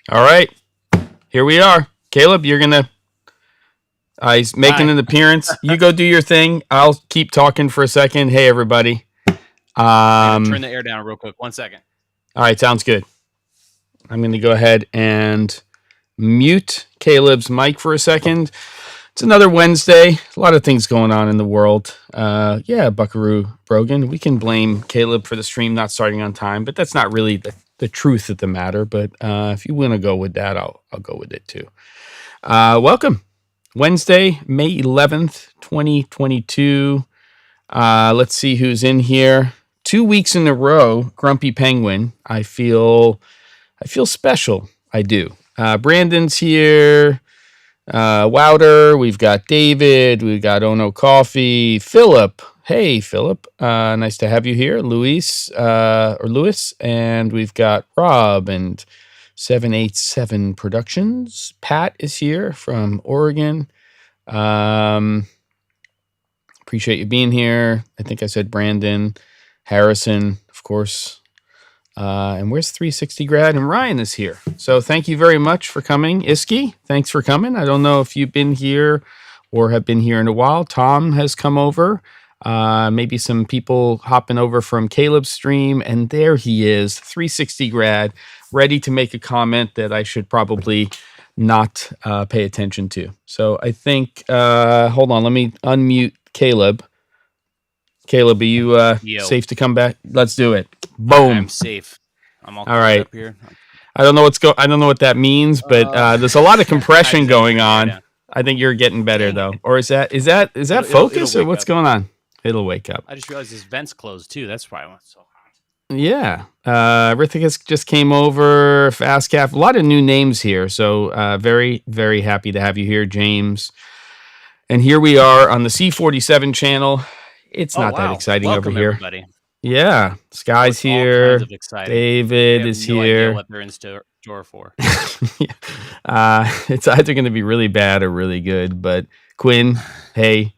All right, here we are. Caleb, you're gonna. He's making an appearance. You go do your thing. I'll keep talking for a second. Hey, everybody. I'm gonna turn the air down real quick. 1 second. All right, sounds good. I'm going to go ahead and mute Caleb's mic for a second. It's another Wednesday. A lot of things going on in the world. Yeah, Buckaroo Brogan. We can blame Caleb for the stream not starting on time, but that's not really the truth of the matter. But if you want to go with that, I'll go with it too. Welcome. Wednesday, May 11th, 2022. Let's see who's in here. 2 weeks in a row, Grumpy Penguin. I feel special. I do. Brandon's here. Wouter. We've got David. We've got Ono Coffee. Philip. Hey, Philip. Nice to have you here. Luis. And we've got Rob and 787 Productions. Pat is here from Oregon. Appreciate you being here. I think I said Brandon. Harrison, of course. And where's 360 Grad? And Ryan is here. So thank you very much for coming. Iski, thanks for coming. I don't know if you've been here or have been here in a while. Tom has come over. Maybe some people hopping over from Caleb's stream. And there he is, 360 Grad, ready to make a comment that I should probably not pay attention to. So I think, hold on, let me unmute Caleb. Caleb, are you safe to come back? Let's do it. Boom. I'm safe. I'm all right up here. I don't know what that means, but there's a lot of compression going on. I think you're getting better though. Or is that focus or what's going on? It'll wake up. I just realized this vent's closed too. That's why it's so hot. Yeah. Rithicus just came over. Fastcap. A lot of new names here. So very, very happy to have you here, James. And here we are on the C47 channel. It's not that exciting Welcome, over here. Everybody. Yeah, Sky's here. David is no here. Idea what they're in store for. It's either going to be really bad or really good. But Quinn, hey,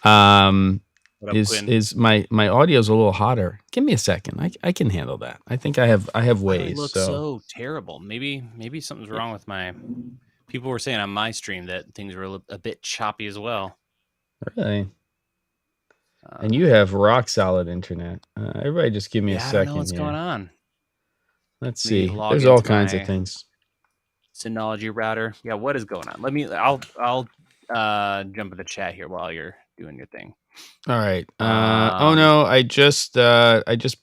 Quinn? is my audio's a little hotter? Give me a second. I can handle that. I think I have ways. It looks so terrible. Maybe something's wrong with my. People were saying on my stream that things were a bit choppy as well. Really. And you have rock solid internet. Everybody just give me a second. I don't know what's going on. Let's see. There's all kinds of things. Synology router. Yeah, what is going on? I'll jump in the chat here while you're doing your thing. All right. Oh no, I just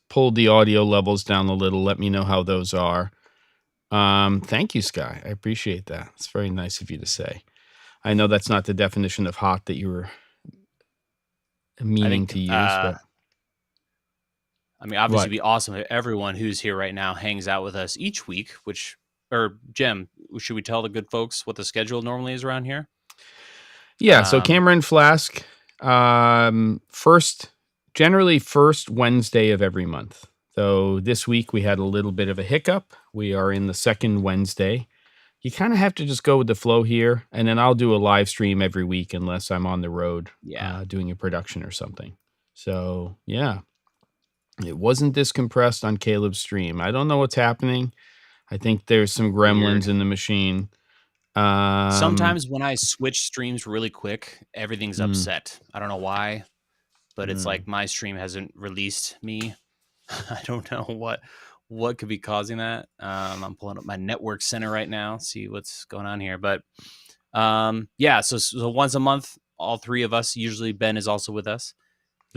pulled the audio levels down a little. Let me know how those are. Thank you, Sky. I appreciate that. It's very nice of you to say. I know that's not the definition of hot that you were meaning to use, but I mean, obviously, it'd be awesome if everyone who's here right now hangs out with us each week. Jim, should we tell the good folks what the schedule normally is around here? Yeah. So Cameron Flask, generally first Wednesday of every month. So this week we had a little bit of a hiccup. We are in the second Wednesday. You kind of have to just go with the flow here, and then I'll do a live stream every week unless I'm on the road doing a production or something. So, yeah. It wasn't this compressed on Caleb's stream. I don't know what's happening. I think there's some gremlins in the machine. Sometimes when I switch streams really quick, everything's upset. I don't know why, but it's like my stream hasn't released me. I don't know what could be causing that. I'm pulling up my network center right now, see what's going on here. But so once a month, all three of us, usually Ben is also with us.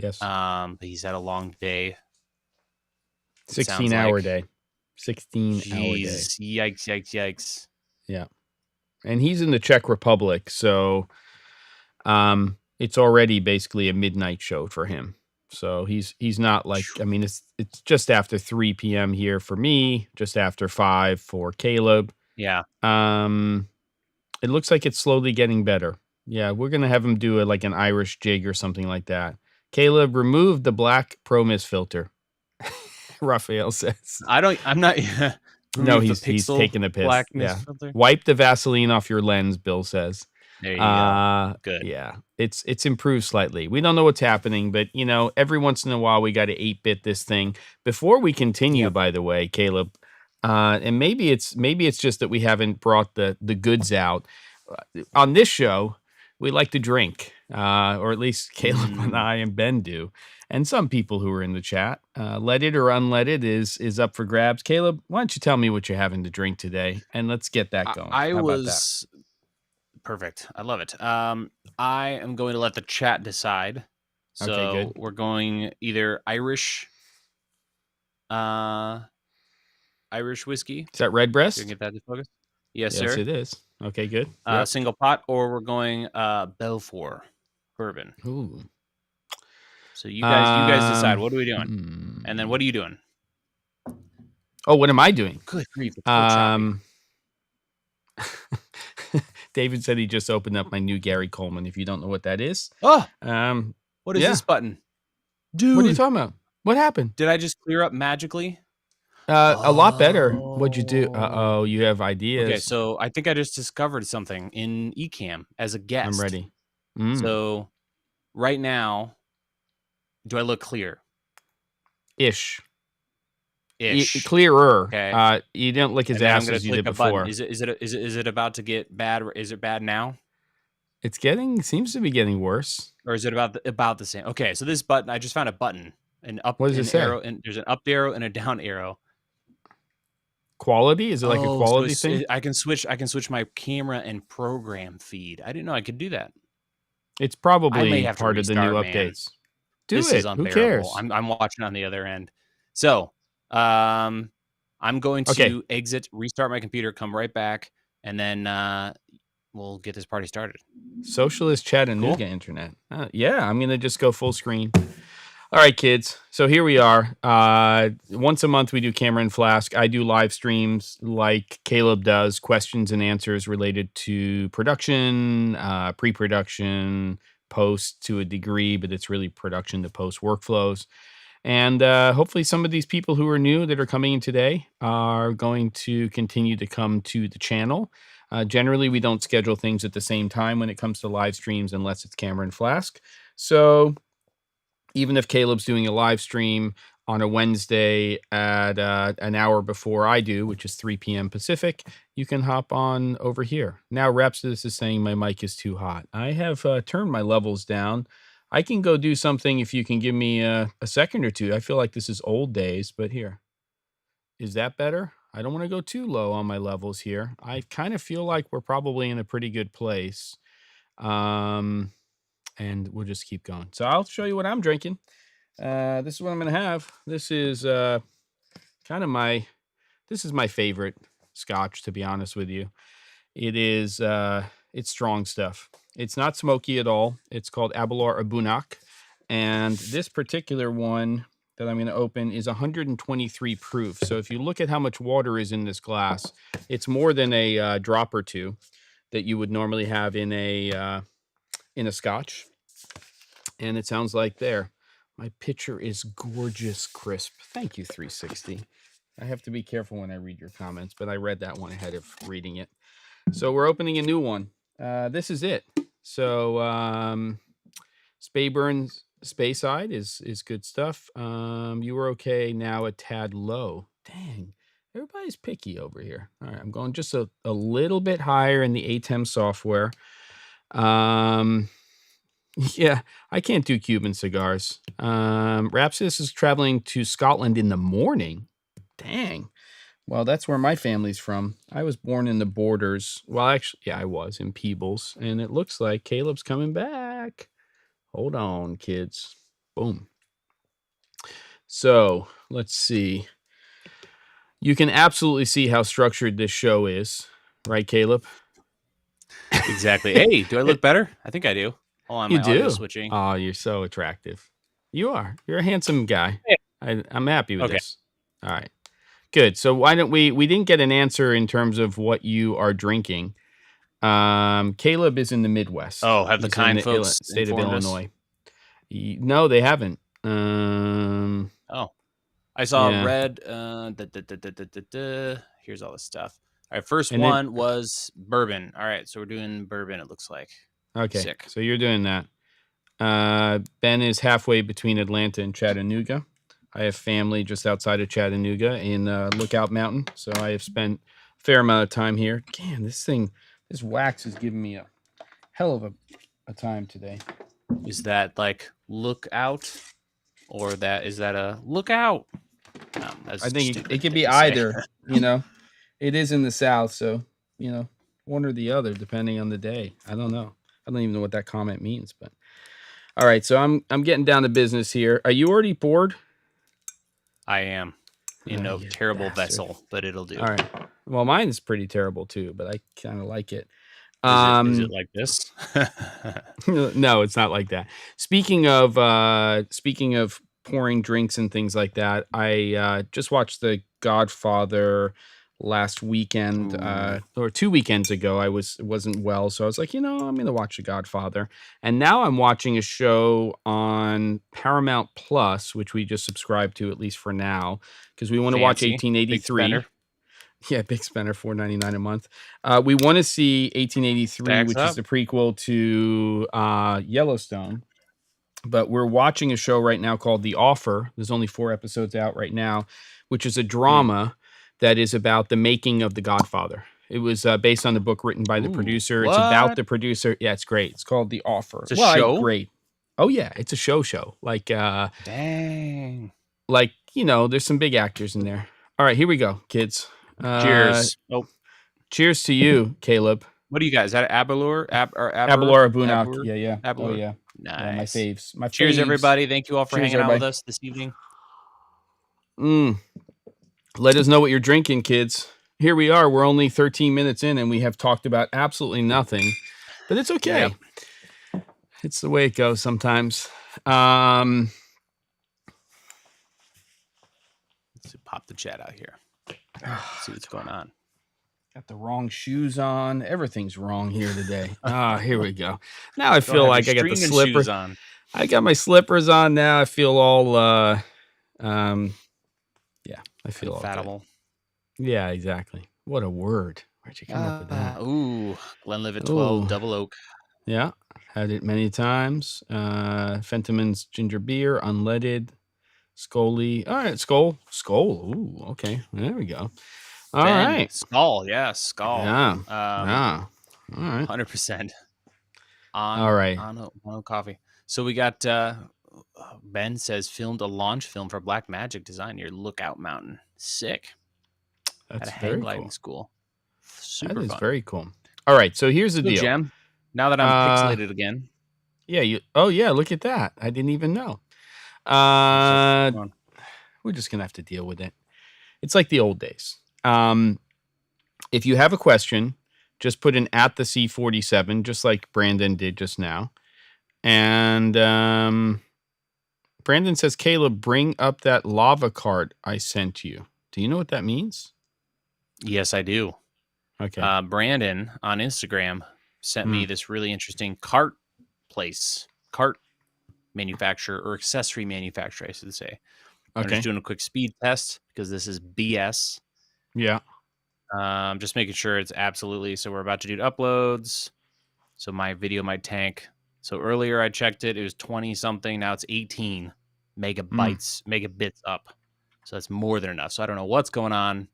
Yes. But he's had a long day. 16-hour day. 16-hour day. Yikes. Yeah. And he's in the Czech Republic, so it's already basically a midnight show for him. So he's not like, I mean, it's just after 3 p.m. here for me, just after 5 for Caleb. Yeah. It looks like it's slowly getting better. Yeah, we're going to have him do like an Irish jig or something like that. Caleb, remove the black ProMIS filter. Raphael says. I'm not. No, he's taking the piss. Yeah. Wipe the Vaseline off your lens, Bill says. There you go. Good. Yeah, it's improved slightly. We don't know what's happening, but every once in a while we got to 8-bit this thing. Before we continue, by the way, Caleb, And maybe it's just that we haven't brought the goods out. On this show, we like to drink, or at least Caleb and I and Ben do, and some people who are in the chat. Leaded or unleaded is up for grabs. Caleb, why don't you tell me what you're having to drink today, and let's get that going. How about that? Perfect. I love it. I am going to let the chat decide. So Okay, good. We're going either Irish whiskey. Is that Redbreast? Can you get that to focus? Yes, Yes, sir. it is. Okay, good. Yep. Single pot, or we're going Belfour bourbon. Ooh. So you guys decide. What are we doing? And then what are you doing? Oh, what am I doing? Good grief. It's so choppy. David said he just opened up my new Gary Coleman. If you don't know what that is. What is this button? Dude. What are you talking about? What happened? Did I just clear up magically? A lot better. What'd you do? Uh-oh, you have ideas. Okay, so I think I just discovered something in Ecamm as a guest. I'm ready. So right now, do I look clear? Ish. Clearer. Okay. You didn't lick his ass as you did before. Is it about to get bad? Is it bad now? It seems to be getting worse. Or is it about the same? Okay, so this button, I just found a button, an up, what does it say? Arrow, and there's an up arrow and a down arrow. Quality? Is it like a quality thing? I can switch my camera and program feed. I didn't know I could do that. It's probably part of the new updates. This is unbearable. Who cares? I'm watching on the other end. So, I'm going to exit, restart my computer, come right back, and then we'll get this party started. Socialist Chattanooga internet. Yeah, I'm going to just go full screen. All right, kids. So here we are. Once a month, we do Camera and Flask. I do live streams like Caleb does, questions and answers related to production, pre-production, post to a degree, but it's really production to post workflows. And hopefully some of these people who are new that are coming in today are going to continue to come to the channel. Generally, we don't schedule things at the same time when it comes to live streams unless it's Camera and Flask. So even if Caleb's doing a live stream on a Wednesday at an hour before I do, which is 3 p.m. Pacific, you can hop on over here. Now, Rapsidus is saying my mic is too hot. I have turned my levels down. I can go do something if you can give me a second or two. I feel like this is old days, but here. Is that better? I don't want to go too low on my levels here. I kind of feel like we're probably in a pretty good place. And we'll just keep going. So I'll show you what I'm drinking. This is what I'm going to have. This is my favorite scotch, to be honest with you. It is, it's strong stuff. It's not smoky at all. It's called Abelard Abunak. And this particular one that I'm going to open is 123 proof. So if you look at how much water is in this glass, it's more than a drop or two that you would normally have in a scotch. And it sounds like there. My picture is gorgeous crisp. Thank you, 360. I have to be careful when I read your comments, but I read that one ahead of reading it. So we're opening a new one. This is it. So Spayburn Speyside is good stuff. You were okay, now a tad low. Dang, everybody's picky over here. All right, I'm going just a little bit higher in the ATEM software. Yeah, I can't do Cuban cigars. Rapsis is traveling to Scotland in the morning. Dang. Well, that's where my family's from. I was born in the Borders. Well, actually, yeah, I was in Peebles. And it looks like Caleb's coming back. Hold on, kids. Boom. So, let's see. You can absolutely see how structured this show is. Right, Caleb? Exactly. Hey, do I look better? I think I do. Hold on, you do. Switching. Oh, you're so attractive. You are. You're a handsome guy. Yeah. I'm happy with this. All right. Good. So why don't we didn't get an answer in terms of what you are drinking. Caleb is in the Midwest. Oh, have the kind folks state of Illinois. No, they haven't. I saw red. Here's all the stuff. All right, first one was bourbon. All right, so we're doing bourbon, it looks like. Okay. Sick. So you're doing that. Ben is halfway between Atlanta and Chattanooga. I have family just outside of Chattanooga in Lookout Mountain, so I have spent a fair amount of time here. Man, this wax is giving me a hell of a time today. Is that like look out, or is that a look out? I think it could be either. It is in the South, so one or the other, depending on the day. I don't know. I don't even know what that comment means, but all right. So I'm getting down to business here. Are you already bored? I am in a terrible vessel, but it'll do. All right. Well, mine is pretty terrible too, but I kind of like it. Is it like this? No, it's not like that. Speaking of pouring drinks and things like that, I just watched The Godfather last weekend, or 2 weekends ago. I wasn't well, so I was like, I'm going to watch The Godfather. And now I'm watching a show on Paramount Plus, which we just subscribed to, at least for now, because we want to watch 1883. Yeah, big spender, $4.99 a month. We want to see 1883, which is the prequel to Yellowstone. But we're watching a show right now called The Offer. There's only 4 episodes out right now, which is a drama that is about the making of The Godfather. It was based on the book written by the producer. It's about the producer. Yeah, it's great. It's called The Offer. It's a show? Great. Oh, yeah. It's a show. Like, dang. Like, there's some big actors in there. All right, here we go, kids. Cheers. Cheers to you, Caleb. What do you guys? Is that Abelor? Abelor Bunak. Yeah. Abelor. Oh, yeah. Nice. Yeah, my faves. Cheers, everybody. Thank you all for hanging out with us this evening. Let us know what you're drinking, kids. Here we are. We're only 13 minutes in, and we have talked about absolutely nothing. But it's okay. Yep. It's the way it goes sometimes. Let's pop the chat out here. See what's going on. Got the wrong shoes on. Everything's wrong here today. Here we go. Now I feel like I got the slippers on. I got my slippers on now. I feel all I feel compatible. Yeah, exactly. What a word. Where'd you come up with that? Glenlivet 12 Double Oak. Yeah, had it many times. Fentiman's ginger beer, unleaded. Scully. All right, Skull. Ooh, okay. There we go. All right. Skull. Yeah, Skull. Yeah. All right. 100%. All right. On coffee. So we got Ben says filmed a launch film for Black Magic design near Lookout Mountain. Sick. That's at a very hang gliding cool. School. Super That is fun. very cool. All right, so here's the deal. Gem. Now that I'm pixelated again. Yeah, look at that. I didn't even know. We're just gonna have to deal with it. It's like the old days. If you have a question, just put in at the C47, just like Brandon did just now. And Brandon says, Caleb, bring up that lava cart I sent you. Do you know what that means? Yes, I do. Okay. Brandon on Instagram sent me this really interesting cart manufacturer or accessory manufacturer, I should say. I'm just doing a quick speed test because this is BS. Yeah. Just making sure it's absolutely. So we're about to do uploads. So my video might tank. So earlier I checked it. It was 20 something. Now it's 18 megabits up. So that's more than enough. So I don't know what's going on.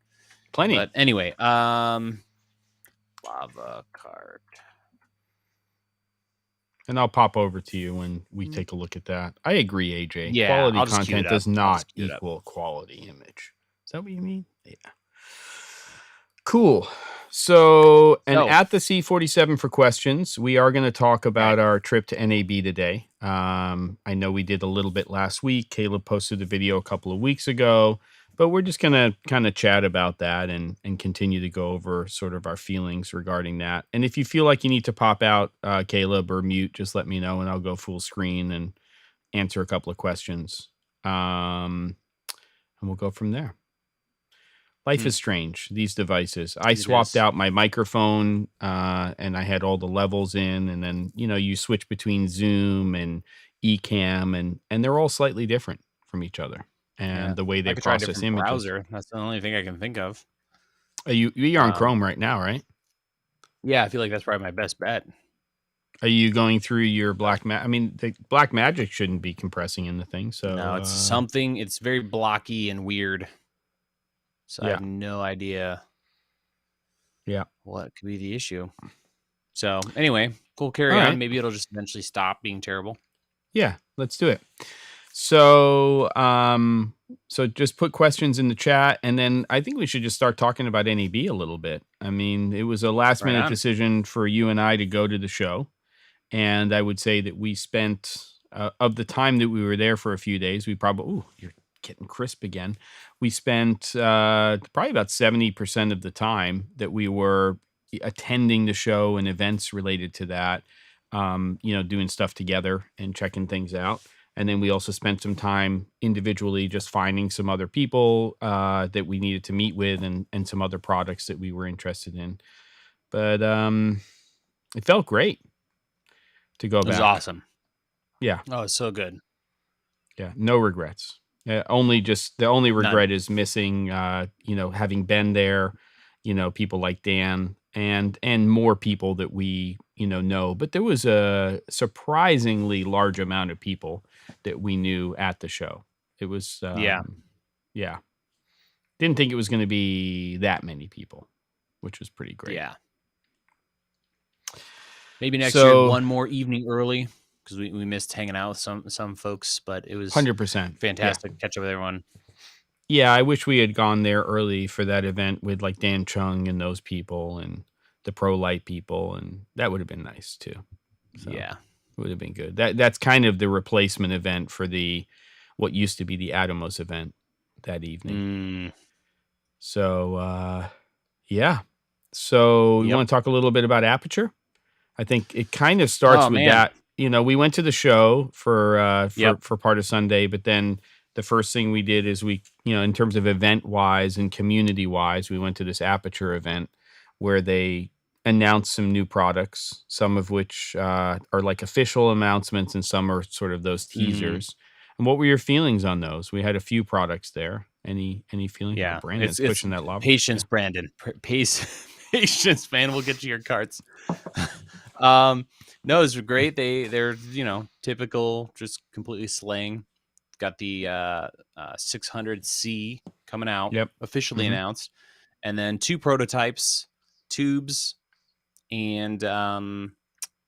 Plenty. But anyway, lava cart. And I'll pop over to you when we take a look at that. I agree, AJ. Yeah, quality content does not equal quality image. Is that what you mean? Yeah. Cool. So, at the C47 for questions, we are going to talk about our trip to NAB today. I know we did a little bit last week. Caleb posted a video a couple of weeks ago, but we're just going to kind of chat about that and continue to go over sort of our feelings regarding that. And if you feel like you need to pop out, Caleb, or mute, just let me know and I'll go full screen and answer a couple of questions. And we'll go from there. Life is strange, these devices. I swapped out my microphone and I had all the levels in, and then, you switch between Zoom and Ecamm and they're all slightly different from each other. And the way they process images. Browser. That's the only thing I can think of. You're on Chrome right now, right? Yeah, I feel like that's probably my best bet. Are you going through your I mean, the black magic shouldn't be compressing in the thing. So No, it's something. It's very blocky and weird. So I yeah. have no idea Yeah. what could be the issue. So anyway, cool. Carry All on. right. Maybe it'll just eventually stop being terrible. Yeah, let's do it. So, so just put questions in the chat, and then I think we should just start talking about NAB a little bit. I mean, it was a last Right minute on. decision for you and I to go to the show, and I would say that we spent of the time that we were there for a few days, we probably you're getting crisp again. We spent probably about 70% of the time that we were attending the show and events related to that. Doing stuff together and checking things out. And then we also spent some time individually just finding some other people that we needed to meet with and some other products that we were interested in. But it felt great to go It was back. awesome. Yeah. Oh, it's so good. Yeah. No regrets. The only regret is missing, having been there, people like Dan and more people that we, know. But there was a surprisingly large amount of people that we knew at the show. It was, Yeah. Didn't think it was going to be that many people, which was pretty great. Yeah. Maybe next year, one more evening early, because we missed hanging out with some folks, but it was 100% fantastic to catch up with everyone. Yeah, I wish we had gone there early for that event with like Dan Chung and those people and the Pro Light people, and that would have been nice too. So yeah, it would have been good. That's kind of the replacement event for what used to be the Atomos event that evening. So yeah. So you want to talk a little bit about Aperture? I think it kind of starts with that. We went to the show for part of Sunday, but then the first thing we did is we, in terms of event wise and community wise, we went to this Aperture event where they announced some new products, some of which are like official announcements and some are sort of those teasers. And what were your feelings on those? We had a few products there. Any feelings? Yeah, Brandon's pushing that lava. Patience, yeah. Brandon. Patience, man. We'll get to your carts. No, it's great. They're typical, just completely slaying. Got the 600C coming out, officially announced, and then 2 prototypes, tubes, and the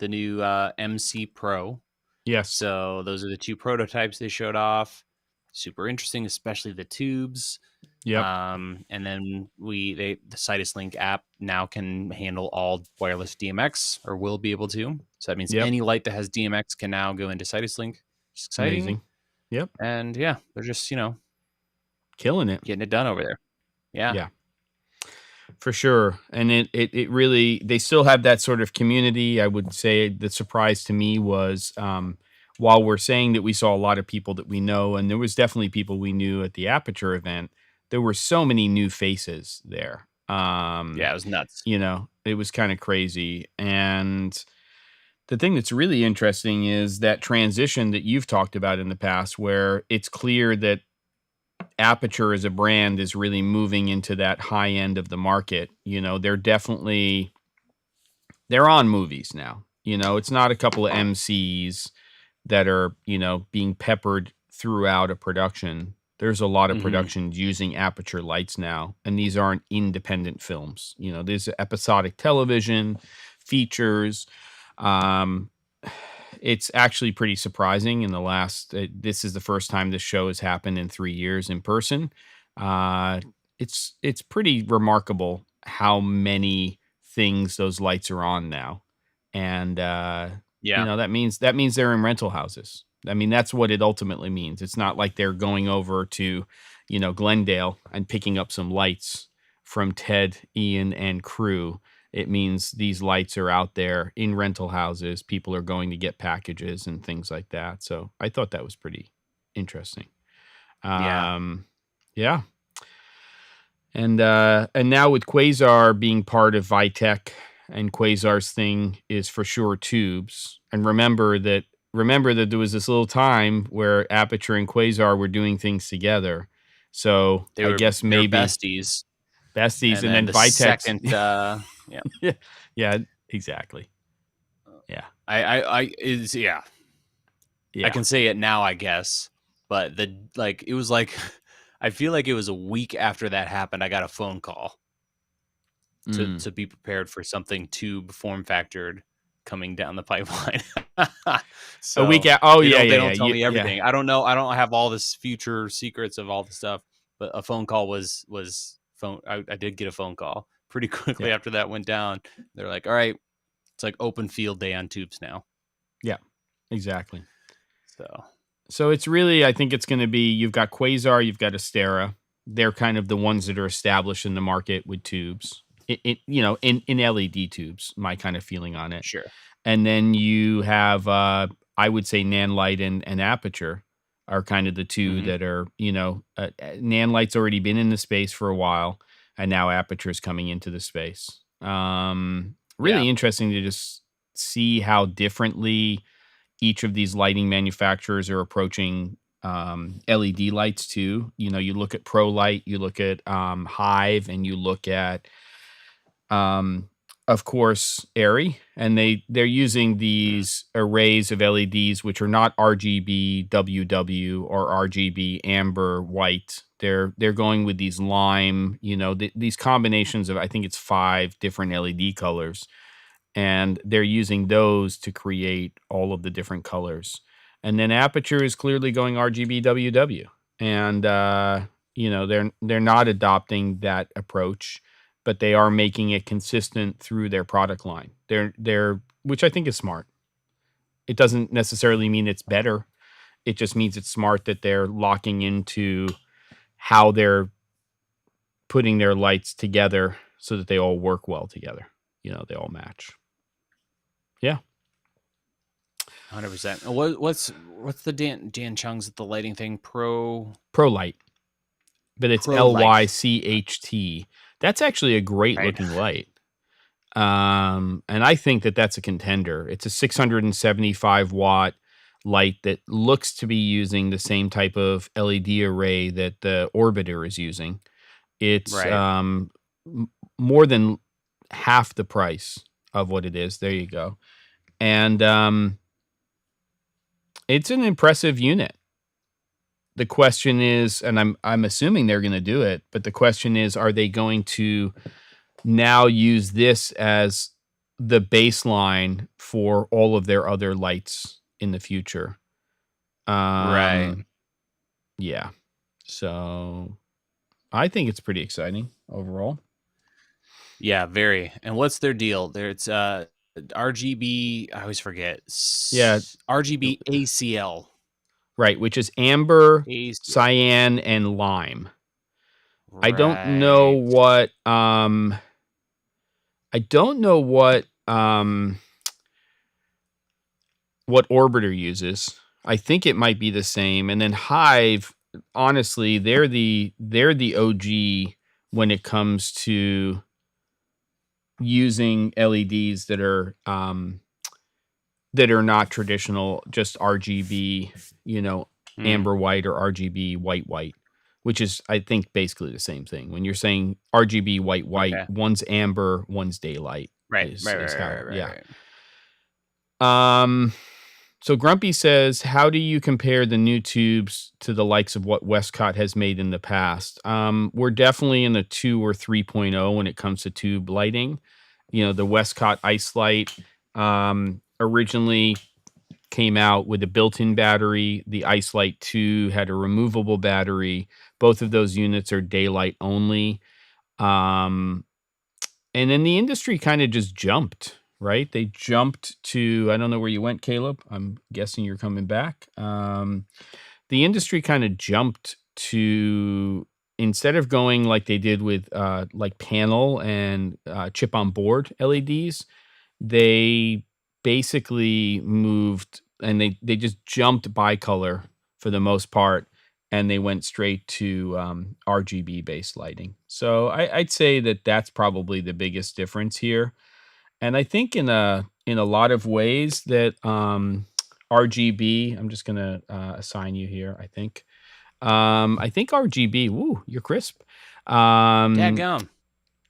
new MC Pro. Yes. So those are the 2 prototypes they showed off. Super interesting, especially the tubes. Yeah. And then the Citus Link app now can handle all wireless DMX, or will be able to. So that means any light that has DMX can now go into Citus Link. It's exciting. Amazing. Yep. And yeah, they're just, killing it. Getting it done over there. Yeah. Yeah. For sure. And it really, they still have that sort of community. I would say the surprise to me was while we're saying that we saw a lot of people that we know, and there was definitely people we knew at the Aperture event, there were so many new faces there. Yeah, it was nuts. It was kind of crazy. And the thing that's really interesting is that transition that you've talked about in the past, where it's clear that Aperture as a brand is really moving into that high end of the market. They're on movies now. It's not a couple of MCs that are, being peppered throughout a production. There's a lot of productions using Aperture lights now, and these aren't independent films. There's episodic television, features. It's actually pretty surprising in the last, this is the first time this show has happened in 3 years in person. It's pretty remarkable how many things those lights are on now. And, that means they're in rental houses. I mean, that's what it ultimately means. It's not like they're going over to, Glendale and picking up some lights from Ted, Ian, and crew. It means these lights are out there in rental houses. People are going to get packages and things like that. So I thought that was pretty interesting. Yeah. And now with Quasar being part of Vitek, and Quasar's thing is for sure tubes. And remember that there was this little time where Aperture and Quasar were doing things together. So I guess maybe besties, and then Vitek. Second, yeah, exactly. Yeah. I is yeah. I can say it now, I guess. But it was like I feel like it was a week after that happened. I got a phone call to be prepared for something tube form factored coming down the pipeline. A week So out. Oh they yeah, don't yeah, they yeah, don't tell me yeah. everything. I don't know. I don't have all this future secrets of all the stuff. But a phone call was phone. I did get a phone call pretty quickly Yeah. after that went down. They're like, all right, it's like open field day on tubes now. Yeah, exactly. So it's really, I think it's going to be, you've got Quasar, you've got Astera. They're kind of the ones that are established in the market with tubes. In LED tubes, my kind of feeling on it. sure. And then you have, I would say, Nanlite and Aperture are kind of the two that are, Nanlite's already been in the space for a while, and now Aperture's coming into the space. Yeah. Really interesting to just see how differently each of these lighting manufacturers are approaching LED lights too. You look at ProLight, you look at Hive, and you look at of course, Airy, and they're using these arrays of LEDs, which are not RGB WW or RGB amber white. They're going with these lime, these combinations of, I think it's 5 different LED colors, and they're using those to create all of the different colors. And then Aperture is clearly going RGB WW, and they're not adopting that approach, but they are making it consistent through their product line. They're which I think is smart. It doesn't necessarily mean it's better. It just means it's smart that they're locking into how they're putting their lights together so that they all work well together. They all match. Yeah. 100%. What's the Dan Chung's the lighting thing? ProLight, but it's ProLight. LYCHT. That's actually a great Right. looking light. And I think that that's a contender. It's a 675 watt light that looks to be using the same type of LED array that the Orbiter is using. It's Right. more than half the price of what it is. There you go. And it's an impressive unit. The question is, and I'm assuming they're going to do it, but the question is, are they going to now use this as the baseline for all of their other lights in the future? Right. Yeah. So I think it's pretty exciting overall. Yeah, very. And what's their deal? It's RGB, I always forget. Yeah. RGB ACL. Right, which is amber, ACL. cyan, and lime. Right. I don't know what what Orbiter uses. I think it might be the same. And then Hive, honestly, they're the OG when it comes to using LEDs that are not traditional, just RGB, amber white or RGB white, which is, I think, basically the same thing. When you're saying RGB white, Okay. one's amber, one's daylight. Right. So Grumpy says, how do you compare the new tubes to the likes of what Westcott has made in the past? We're definitely in a 2 or 3.0 when it comes to tube lighting. The Westcott Ice Light originally came out with a built-in battery. The Ice Light 2 had a removable battery. Both of those units are daylight only. And then the industry kind of just jumped, right? They jumped to, I don't know where you went, Caleb. I'm guessing you're coming back. The industry kind of jumped to, instead of going like they did with like panel and chip on board LEDs, they basically moved and they just jumped bicolor for the most part, and they went straight to RGB based lighting. So I'd say that that's probably the biggest difference here. And I think in a lot of ways that RGB, I'm just gonna assign you here. I think RGB. Woo, you're crisp. Dadgum.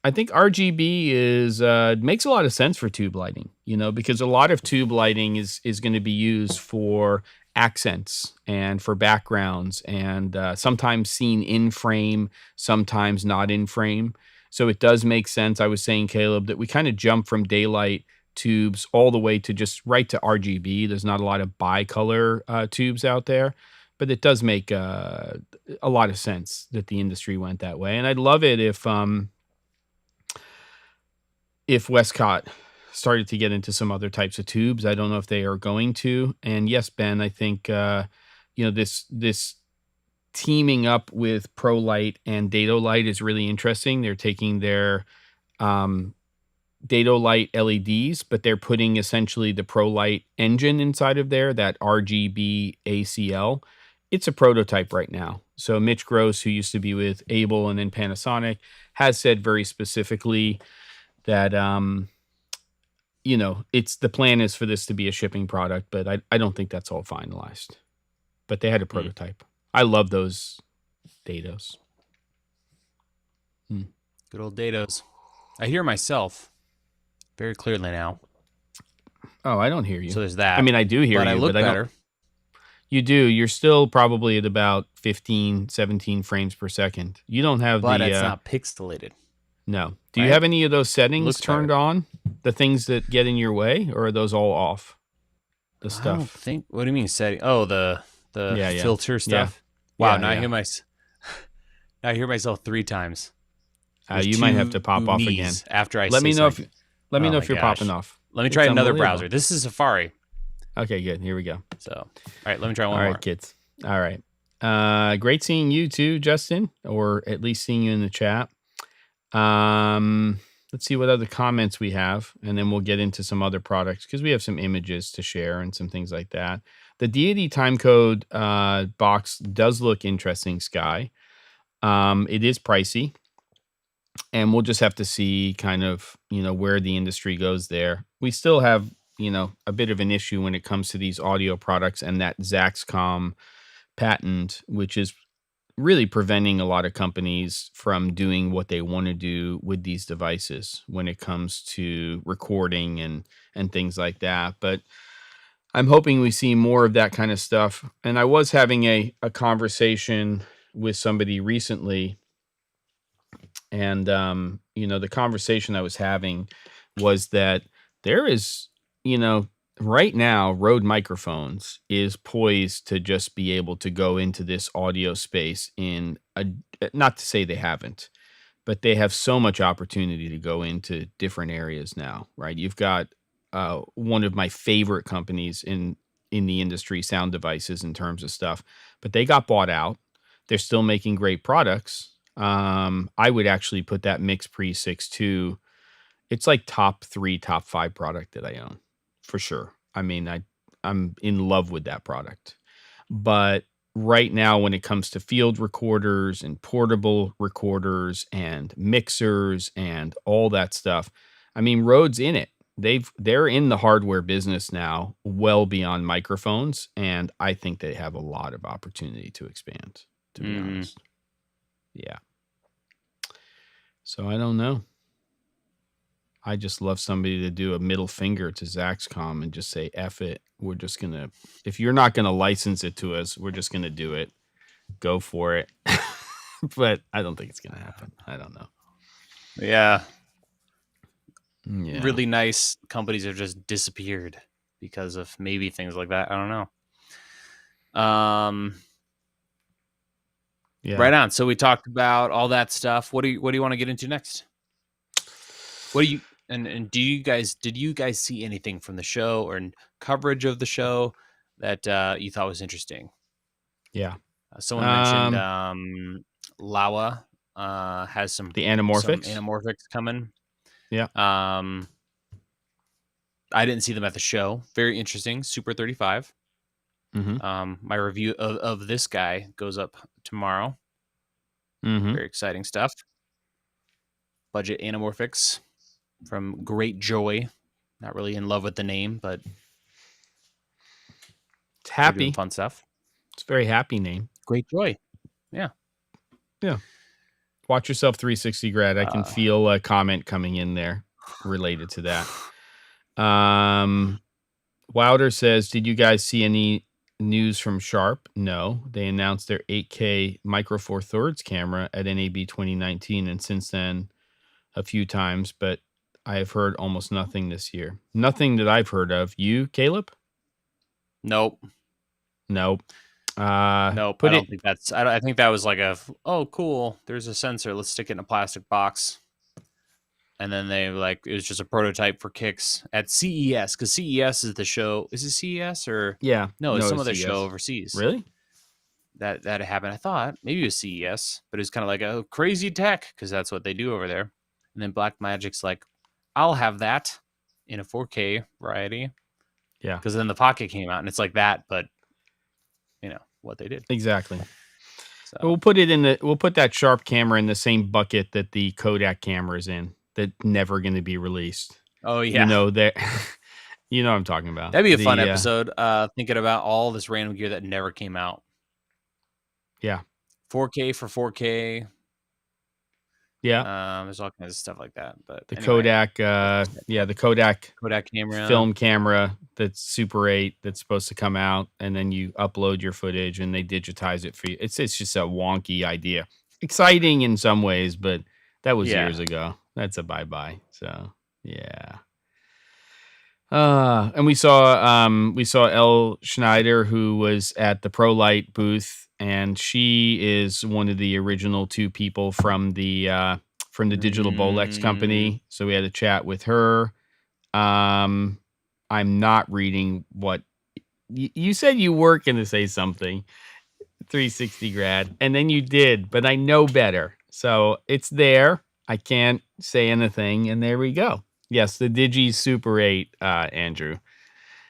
I think RGB is makes a lot of sense for tube lighting, because a lot of tube lighting is going to be used for accents and for backgrounds, and sometimes seen in frame, sometimes not in frame. So it does make sense. I was saying, Caleb, that we kind of jump from daylight tubes all the way to just right to RGB. There's not a lot of bicolor tubes out there, but it does make a lot of sense that the industry went that way. And I'd love it if Westcott started to get into some other types of tubes. I don't know if they are going to. And yes, Ben, I think this teaming up with ProLight and Datolight is really interesting. They're taking their Datolight LEDs, but they're putting essentially the ProLight engine inside of there, that RGB ACL. It's a prototype right now. So Mitch Gross, who used to be with Able and then Panasonic, has said very specifically that it's the plan is for this to be a shipping product, but I don't think that's all finalized. But they had a prototype. I love those dados. Good old dados. I hear myself very clearly now. Oh, I don't hear you. So there's that. I mean, I do hear you, I look but better. I don't. You do. You're still probably at about 15, 17 frames per second. You don't have but it's not pixelated. No. Do you have any of those settings turned better. on? The things that get in your way, or are those all off? The stuff. I don't think. What do you mean setting? Oh, the filter stuff. Yeah. Wow. Now I hear myself 3 times. You might have to pop off again after I let me know something. Let me know if you're popping off. Let me try another browser. This is Safari. Okay, good. Here we go. So, all right, let me try one more. All right, kids. All right. Great seeing you too, Justin, or at least seeing you in the chat. Let's see what other comments we have, and then we'll get into some other products because we have some images to share and some things like that. The Deity timecode box does look interesting, Sky. It is pricey, and we'll just have to see kind of, where the industry goes there. We still have, a bit of an issue when it comes to these audio products and that Zaxcom patent, which is really preventing a lot of companies from doing what they want to do with these devices when it comes to recording and things like that. But I'm hoping we see more of that kind of stuff. And I was having a conversation with somebody recently, and the conversation I was having was that there is, right now, Rode microphones is poised to just be able to go into this audio space not to say they haven't, but they have so much opportunity to go into different areas now, right? You've got one of my favorite companies in the industry, Sound Devices, in terms of stuff, but they got bought out. They're still making great products. I would actually put that MixPre 6.2. It's like top 3, top 5 product that I own for sure. I mean, I'm in love with that product. But right now, when it comes to field recorders and portable recorders and mixers and all that stuff, I mean, Rode's in it. They're in the hardware business now, well beyond microphones, and I think they have a lot of opportunity to expand, to be honest. Yeah. So I don't know. I just love somebody to do a middle finger to Zaxcom and just say, F it. We're just going to, if you're not going to license it to us, we're just going to do it. Go for it. But I don't think it's going to happen. I don't know. Yeah. Really nice companies have just disappeared because of maybe things like that. I don't know. Right on. So we talked about all that stuff. What do you want to get into next? What do you and did you guys see anything from the show or coverage of the show that you thought was interesting? Yeah. Someone mentioned Lawa has some anamorphics coming. Yeah. I didn't see them at the show. Very interesting. Super 35. Mm-hmm. My review of this guy goes up tomorrow. Mm-hmm. Very exciting stuff. Budget anamorphics from Great Joy. Not really in love with the name, but it's happy. Fun stuff. It's a very happy name. Great Joy. Yeah. Yeah. Watch yourself 360 grad. I can Uh, feel a comment coming in there related to that. Wilder says, did you guys see any news from Sharp? No. They announced their 8K Micro Four Thirds camera at NAB 2019, and since then a few times, but I have heard almost nothing this year. Nothing that I've heard of. You, Caleb? nope. Nope. Nope. Put I it. don't think that's. I think that was like oh, cool. There's a sensor. Let's stick it in a plastic box. And then they it was just a prototype for kicks at CES, because CES is the show. Is it CES or Yeah. no? It's some it's other CES. show overseas. Really? That happened. I thought maybe it was CES, but it was kind of like a crazy tech because that's what they do over there. And then Black Magic's like, I'll have that in a 4K variety. Yeah. Because then the Pocket came out and it's like that, but what they did. Exactly. So We'll put that Sharp camera in the same bucket that the Kodak camera is in. That never going to be released. oh yeah, that. You know what I'm talking about. that'd be a fun episode. Thinking about all this random gear that never came out. Yeah. 4K for 4K. Yeah. There's all kinds of stuff like that. But the anyway, Kodak, the Kodak camera, film camera that's Super 8 that's supposed to come out, and then you upload your footage and they digitize it for you. It's just a wonky idea. Exciting in some ways, but that was years ago. That's a bye-bye. So yeah. And we saw Elle Schneider, who was at the ProLight booth, and she is one of the original two people from the Digital Bolex company. So we had a chat with her. I'm not reading what you said. You were going to say something 360 grad, and then you did, but I know better. So it's there. I can't say anything, and there we go. Yes, the Digi Super 8, Andrew.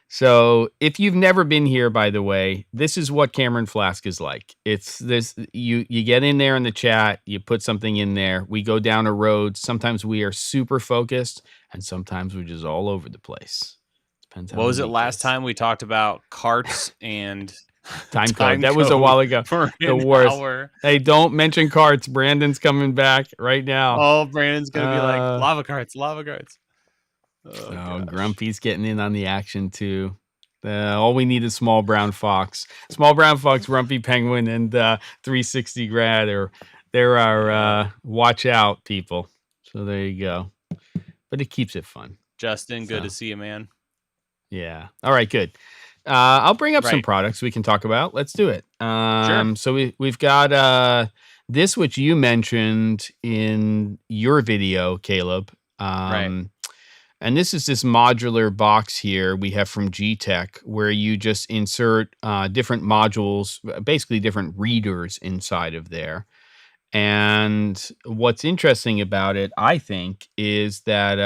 So if you've never been here, by the way, this is what Cameron Flask is like. It's this, you get in there in the chat, you put something in there, we go down a road. Sometimes we are super focused, and sometimes we're just all over the place. Depends how what was it last time we talked about carts and time code? That was a while ago. For the worst. Hour. Hey, don't mention carts. Brandon's coming back right now. Oh, Brandon's gonna be like lava carts. Oh, Grumpy's getting in on the action too. All we need is Small Brown Fox, Grumpy Penguin, and 360 grad. There are watch out people. So there you go. But it keeps it fun. Justin, good to see you, man. Yeah. All right. Good. I'll bring up some products we can talk about. Let's do it. Sure. So we've got this, which you mentioned in your video, Caleb. Right. And this is this modular box here we have from G-Tech, where you just insert different modules, basically different readers inside of there. And what's interesting about it, I think, is that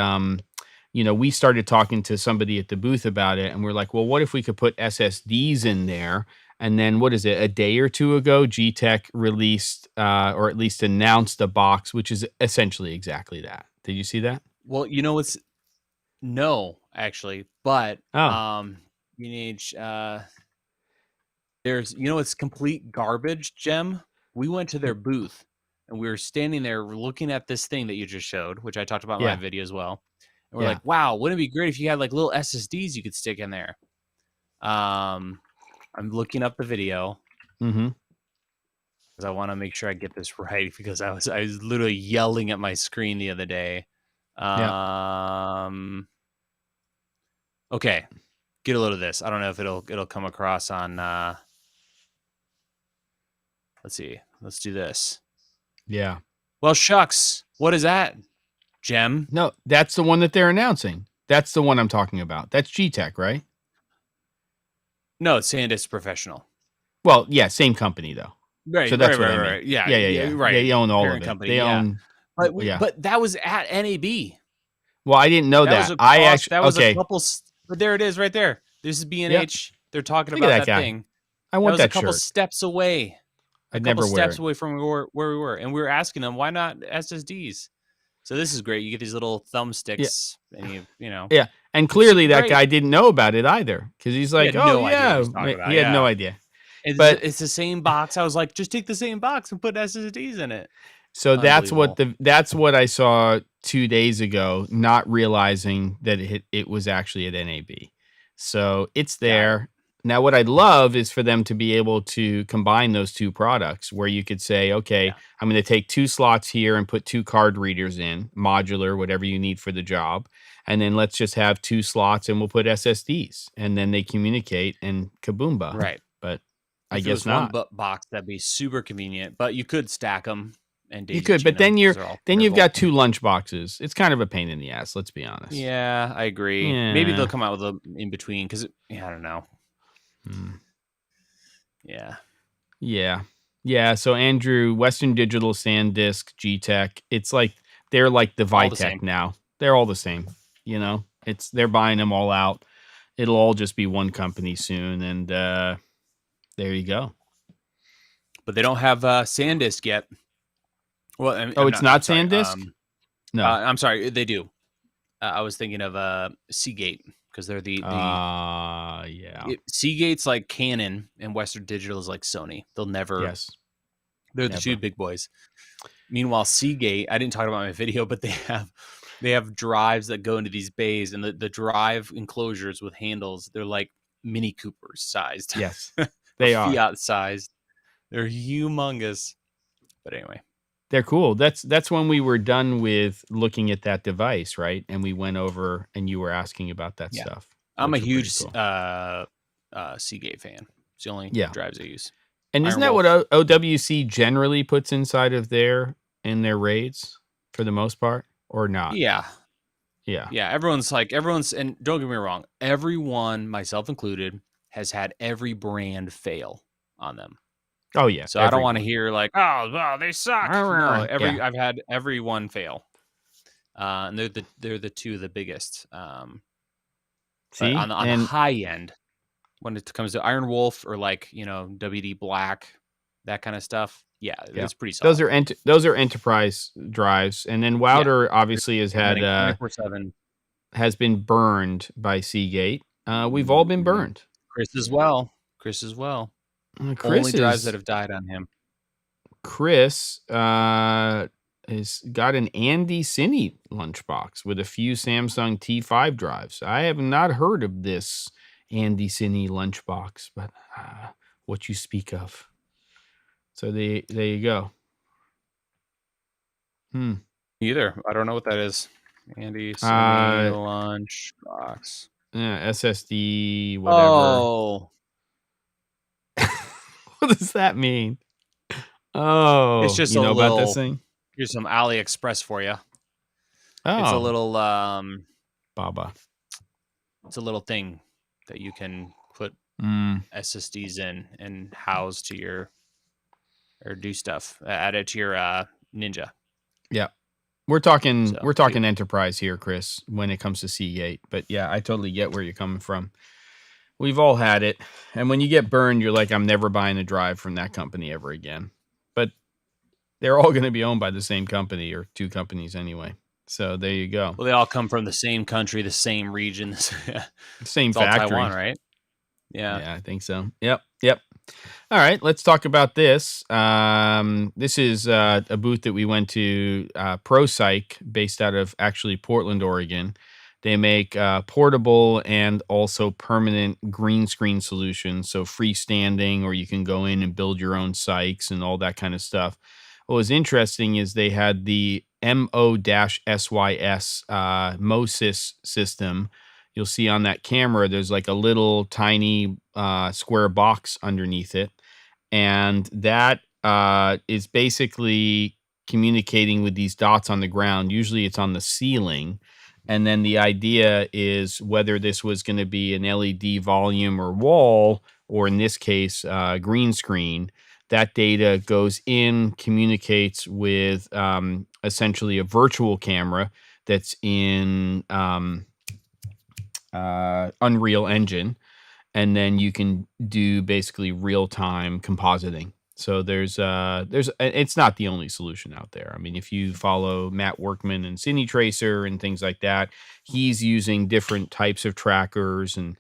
we started talking to somebody at the booth about it, and we're like, well, what if we could put SSDs in there? And then what is it? A day or two ago, G-Tech released or at least announced a box, which is essentially exactly that. Did you see that? Well, no, actually, but you need there's it's complete garbage, Gem. We went to their booth and we were standing there looking at this thing that you just showed, which I talked about in my video as well. And we're like, wow, wouldn't it be great if you had like little SSDs you could stick in there? I'm looking up the video because I want to make sure I get this right, because I was literally yelling at my screen the other day. Okay, get a load of this. I don't know if it'll come across on. Let's see. Let's do this. Yeah. Well, shucks. What is that, Gem? No, that's the one that they're announcing. That's the one I'm talking about. That's G-Tech, right? No, it's SanDisk Professional. Well, yeah, same company though. Right. So that's right. Yeah. Right. They own all Parent of it. Company, They own. But that was at NAB. Well, I didn't know that. That was a couple. But there it is, right there. This is B&H. Yep. They're talking about that thing. I want that shirt. A couple steps away. I'd never wear it. Steps away from where we were, and we were asking them why not SSDs. So this is great. You get these little thumbsticks, and Yeah, and clearly that guy didn't know about it either, because he's like, he had no idea. But it's the same box. I was like, just take the same box and put SSDs in it. So that's what I saw 2 days ago, not realizing that it was actually at NAB. So it's there. Now, what I'd love is for them to be able to combine those two products where you could say, okay, I'm going to take 2 slots here and put 2 card readers in, modular, whatever you need for the job. And then let's just have 2 slots and we'll put SSDs and then they communicate and kaboomba. Right. But If I guess not. One box, that'd be super convenient, but you could stack them and you could, but then you've got 2 lunch boxes. It's kind of a pain in the ass, let's be honest. Yeah, I agree. Yeah. Maybe they'll come out with a in between because I don't know. Yeah. So Andrew, Western Digital, SanDisk, G-Tech, it's like they're like the Vitek now. They're all the same. You know, they're buying them all out. It'll all just be one company soon, and there you go. But they don't have SanDisk yet. Well, it's not SanDisk? No, I'm sorry, they do. I was thinking of Seagate because they're the Seagate's like Canon and Western Digital is like Sony. They'll never. Yes, they're the two big boys. Meanwhile, Seagate, I didn't talk about my video, but they have drives that go into these bays, and the drive enclosures with handles. They're like Mini Coopers sized. Yes, they are Fiat sized. They're humongous. But anyway. They're cool. That's when we were done with looking at that device, right? And we went over and you were asking about that stuff. I'm a huge Seagate fan. It's the only drives I use. And isn't that what OWC generally puts inside of in their raids for the most part, or not? Yeah. Everyone's, and don't get me wrong, everyone, myself included, has had every brand fail on them. Oh yeah. So I don't want to hear like, oh, well, they suck. No, I've had everyone fail. And they're the two of the biggest. See, on the high end, when it comes to Iron Wolf or like, WD Black, that kind of stuff. Yeah, it's pretty solid. Those are enterprise drives, and then Wouter obviously has had 24/7 has been burned by Seagate. We've all been burned. Chris as well. Only drives that have died on him. Chris has got an Andy Cine lunchbox with a few Samsung T5 drives. I have not heard of this Andy Cine lunchbox, but what you speak of. So there you go. Either. I don't know what that is. Andy Cine lunchbox. Yeah, SSD, whatever. Oh. What does that mean? Oh, it's just about this thing. Here's some AliExpress for you. Oh, it's a little Baba. It's a little thing that you can put SSDs in and house to your or do stuff. Add it to your Ninja. Yeah, we're talking enterprise here, Chris, when it comes to Seagate. But yeah, I totally get where you're coming from. We've all had it. And when you get burned, you're like, I'm never buying a drive from that company ever again. But they're all going to be owned by the same company or two companies anyway. So there you go. Well, they all come from the same country, the same region. Same factory. Taiwan, right? Yeah, I think so. Yep. All right, let's talk about this. This is a booth that we went to, ProPsych, based out of actually Portland, Oregon. They make portable and also permanent green screen solutions, so freestanding, or you can go in and build your own Sykes and all that kind of stuff. What was interesting is they had the MO-SYS MOSYS system. You'll see on that camera, there's like a little tiny square box underneath it. And that is basically communicating with these dots on the ground. Usually it's on the ceiling. And then the idea is whether this was going to be an LED volume or wall, or in this case, green screen, that data goes in, communicates with essentially a virtual camera that's in Unreal Engine. And then you can do basically real-time compositing. So it's not the only solution out there. I mean, if you follow Matt Workman and Cine Tracer and things like that, he's using different types of trackers, and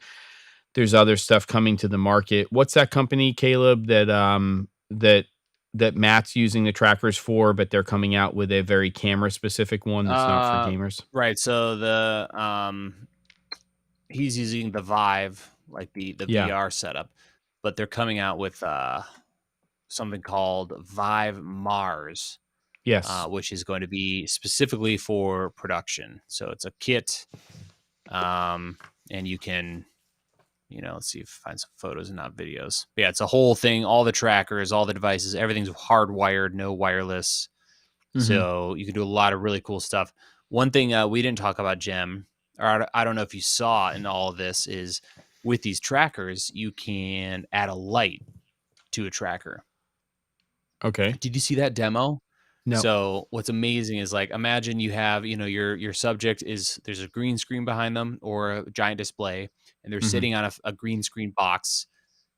there's other stuff coming to the market. What's that company, Caleb, that that Matt's using the trackers for, but they're coming out with a very camera specific one that's not for gamers. Right. So he's using the Vive, like the VR setup, but they're coming out with something called Vive Mars. Yes. Which is going to be specifically for production. So it's a kit, and you can, let's see if I find some photos and not videos. But yeah, it's a whole thing. All the trackers, all the devices, everything's hardwired, no wireless. So you can do a lot of really cool stuff. One thing we didn't talk about, Jem, or I don't know if you saw in all of this, is with these trackers, you can add a light to a tracker. Okay. Did you see that demo? No. So what's amazing is, like, imagine you have, your subject there's a green screen behind them or a giant display, and they're sitting on a green screen box,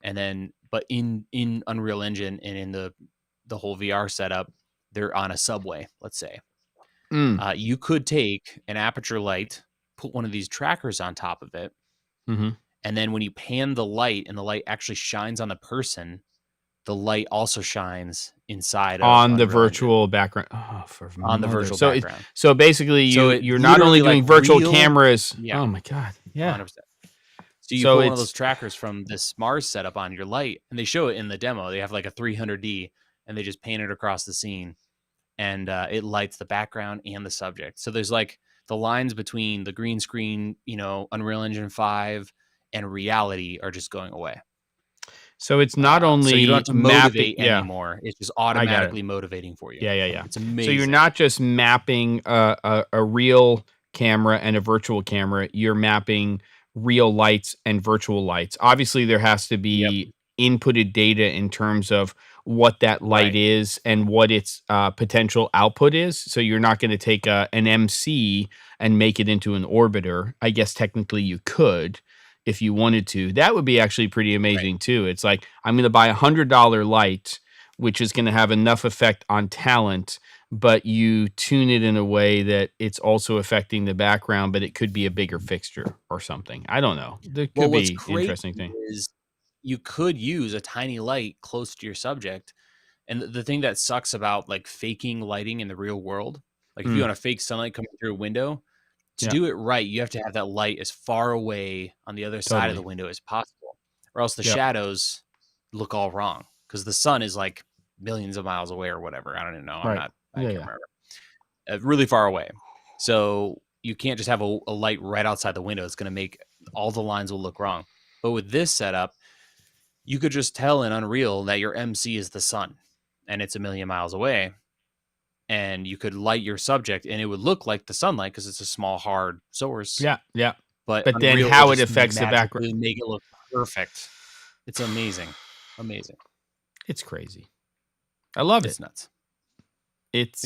and then, but in Unreal Engine and in the whole VR setup, they're on a subway, let's say. You could take an aperture light, put one of these trackers on top of it, and then when you pan the light and the light actually shines on the person, the light also shines inside on the virtual background. Oh, on the virtual background. So basically, you're not only doing virtual cameras. Yeah. Oh my god. Yeah. 100%. So you put one of those trackers from this Mars setup on your light, and they show it in the demo. They have like a 300D, and they just paint it across the scene, and it lights the background and the subject. So there's like the lines between the green screen, Unreal Engine 5 and reality are just going away. So it's not only so you don't have to motivate anymore. It's just automatically motivating for you. Yeah. It's amazing. So you're not just mapping a real camera and a virtual camera. You're mapping real lights and virtual lights. Obviously, there has to be inputted data in terms of what that light is and what its potential output is. So you're not going to take an MC and make it into an orbiter. I guess technically you could, if you wanted to. That would be actually pretty amazing too. It's like, I'm going to buy $100 light, which is going to have enough effect on talent, but you tune it in a way that it's also affecting the background, but it could be a bigger fixture or something. I don't know. There could be an interesting thing. Is you could use a tiny light close to your subject. And the thing that sucks about like faking lighting in the real world, like if you want to fake sunlight coming through a window, to do it right, you have to have that light as far away on the other side of the window as possible, or else the shadows look all wrong, because the sun is like millions of miles away or whatever. I don't even know. I can't remember. Really far away. So you can't just have a light right outside the window. It's going to make all the lines will look wrong. But with this setup, you could just tell in Unreal that your MC is the sun and it's a million miles away. And you could light your subject and it would look like the sunlight because it's a small, hard source. Yeah. But then how it affects the background. Make it look perfect. It's amazing. Amazing. It's crazy. I love it. It's nuts. It's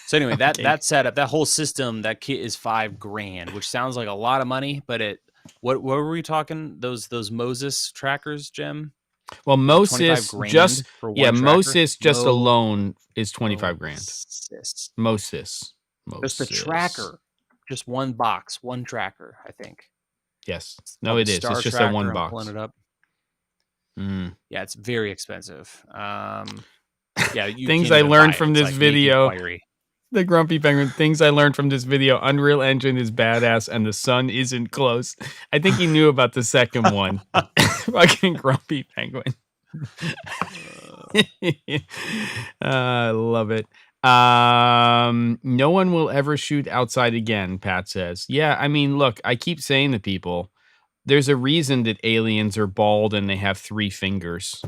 So anyway, that setup, that whole system, that kit is $5,000, which sounds like a lot of money, but what were we talking? Those Moses trackers, Jim? Well, Moses just alone is $25,000. Moses. Just a tracker, just one box, one tracker, I think. Yes. No, it is. It's just a one box. Pulling it up. Yeah, it's very expensive. Things I learned from this video. The Grumpy Penguin. Things I learned from this video. Unreal Engine is badass and the sun isn't close. I think he knew about the second one. Fucking Grumpy Penguin. I love it. No one will ever shoot outside again, Pat says. Yeah, I mean, look, I keep saying to people, there's a reason that aliens are bald and they have 3 fingers.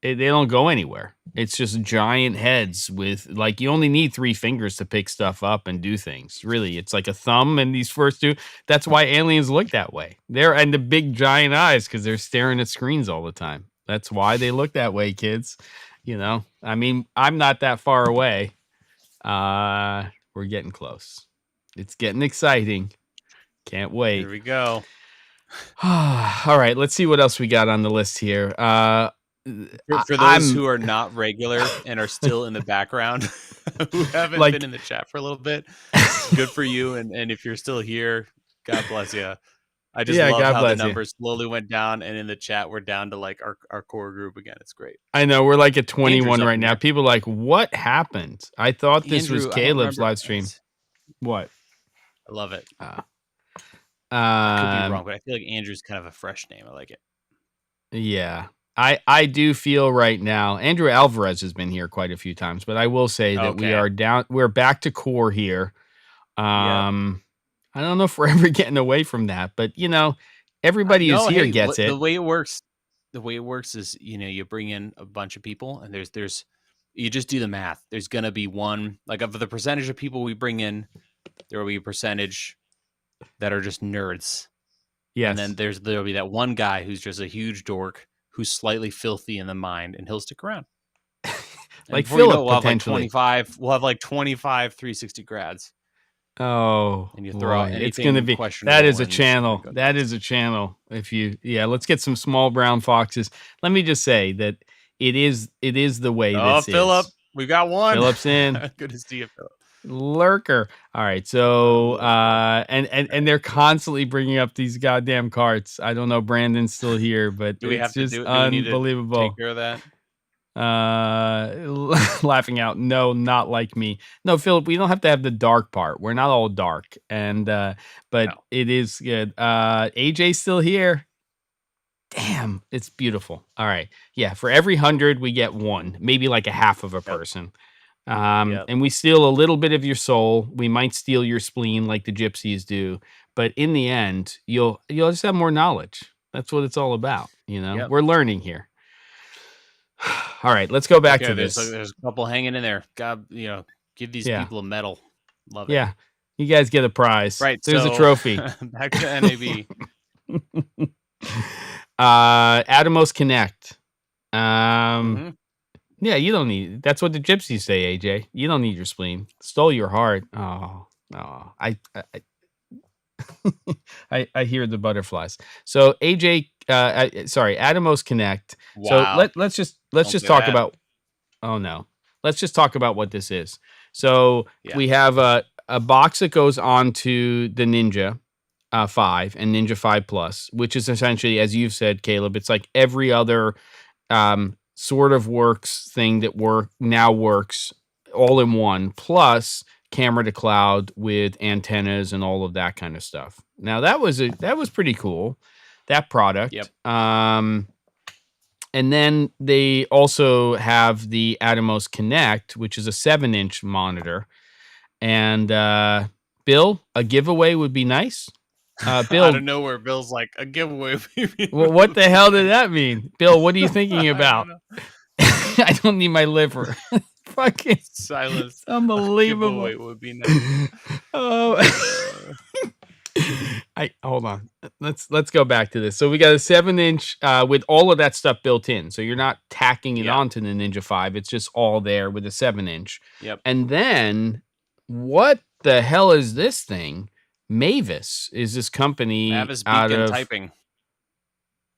They don't go anywhere. It's just giant heads with, like, you only need 3 fingers to pick stuff up and do things. Really, it's like a thumb and these first 2. That's why aliens look that way. And the big giant eyes, because they're staring at screens all the time. That's why they look that way, kids. I mean, I'm not that far away. We're getting close. It's getting exciting. Can't wait. Here we go. All right, let's see what else we got on the list here. For those who are not regular and are still in the background, who haven't been in the chat for a little bit, good for you. And if you're still here, God bless you. I just Yeah, love God how the bless you. numbers slowly went down, and in the chat we're down to like our core group again. It's great. I know we're like at Andrew's 21 up right in now. there. People are like, what happened? I thought this was Andrew, I don't Caleb's remember. live stream. What? I love it. I could be wrong, Um, but I feel like Andrew's kind of a fresh name. I like it. yeah. I do feel right now, Andrew Alvarez has been here quite a few times, but I will say that we Okay. are down, we're back to core here. Yeah. I don't know if we're ever getting away from that, but you know, everybody who's No, here hey, gets it. the way it works is, you know, you bring in a bunch of people, and there's you just do the math. There's gonna be one, like, of the percentage of people we bring in, there will be a percentage that are just nerds. Yes. And then there'll be that one guy who's just a huge dork who's slightly filthy in the mind, and he'll stick around. Like before you know Philip, it, we'll have like potentially. 25. We'll have like 25 360 grads. Oh, And you throw out boy. anything It's going to be, questionable. that is a and channel. go That nuts. is a channel. Let's get some small brown foxes. Let me just say that it is the way Oh, this Philip, is. we got one. Philip's in. Good to see you, Philip. Lurker. All right. So, Lurker. and they're constantly bringing up these goddamn carts. I don't know. Brandon's still here, but Do we have it's to just do we need to unbelievable. take care of that? Laughing out. No, not like me. No, Philip, we don't have to have the dark part. We're not all dark. And, but No. it is good. AJ's still here. Damn, it's beautiful. All right. Yeah. For every 100, we get one, maybe like a half of a person. And we steal a little bit of your soul. We might steal your spleen like the gypsies do, but in the end, you'll just have more knowledge. That's what it's all about. You know, we're learning here. All right, let's go back to this. There's a couple hanging in there. God, you know, give these people a medal. Love it. Yeah, you guys get a prize. Right. There's a trophy. Back to NAB. Atomos Connect. Mm-hmm. Yeah, you don't need. That's what the gypsies say, AJ. You don't need your spleen. Stole your heart. Oh, I hear the butterflies. So AJ, Atomos Connect. Wow. So let's just talk about. Oh no, let's just talk about what this is. So we have a box that goes onto the Ninja 5 and Ninja 5 Plus, which is essentially, as you've said, Caleb, it's like every other sort of works thing that works all in one, plus camera to cloud with antennas and all of that kind of stuff. Now that was pretty cool, that product. Yep. And then they also have the Atomos Connect, which is a 7-inch monitor. And Bill, a giveaway would be nice. Bill, out of nowhere, Bill's like, a giveaway. Well, what the hell did that mean? Bill, what are you thinking about? I don't need my liver. Fucking silence. Unbelievable. A giveaway would be nice. Oh. Hold on. Let's go back to this. So we got a 7-inch with all of that stuff built in. So you're not tacking it onto the Ninja 5. It's just all there with a 7-inch. Yep. And then what the hell is this thing? Mavis is this company Mavis out Beacon of typing.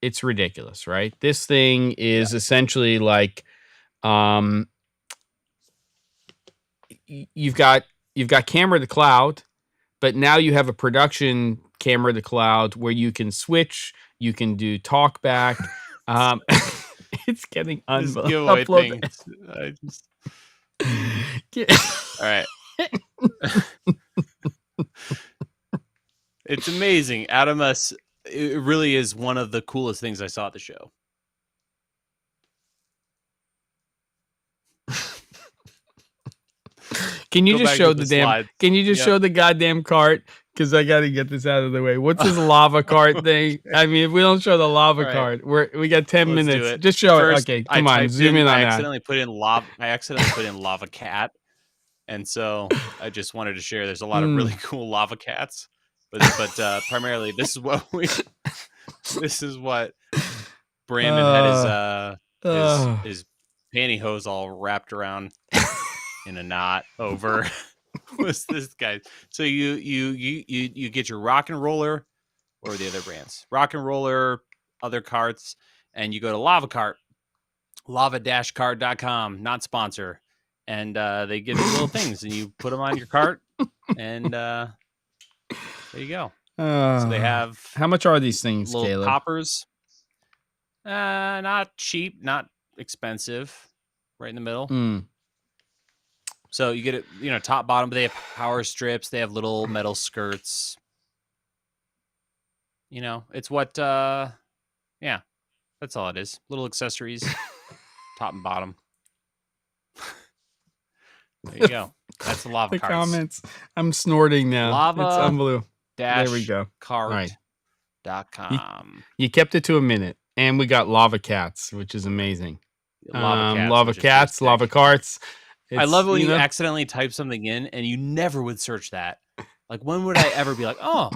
It's ridiculous, right? This thing is essentially like you've got camera to cloud, but now you have a production camera to cloud where you can switch, you can do talk back. It's getting unbelievable. All right. It's amazing. Atomos, it really is one of the coolest things I saw at the show. Can you just show the damn? Can you just show the goddamn cart? Because I got to get this out of the way. What's this lava cart thing? I mean, if we don't show the lava cart, we got 10 minutes. Just show it. Okay, come on, zoom in on that. I accidentally put in lava cat, and so I just wanted to share. There's a lot of really cool lava cats, but primarily this is what Brandon had his pantyhose all wrapped around in a knot over. Was this guy? So you get your rock and roller, or the other brands, rock and roller, other carts, and you go to lava cart, lava-cart.com, not sponsor, and they give you little things, and you put them on your cart, and there you go. So they have how much are these things, little Caleb? poppers. Not cheap, not expensive. Right in the middle. So you get it, top, bottom. But they have power strips. They have little metal skirts. It's what. Yeah, that's all it is. Little accessories, top and bottom. There you go. That's the lava The carts. comments. I'm snorting now. Lava. It's unbelievable. There we go. Cart.com. You kept it to a minute, and we got lava cats, which is amazing. Lava cats, lava carts. I love it when you accidentally type something in, and you never would search that. Like, when would I ever be like, oh,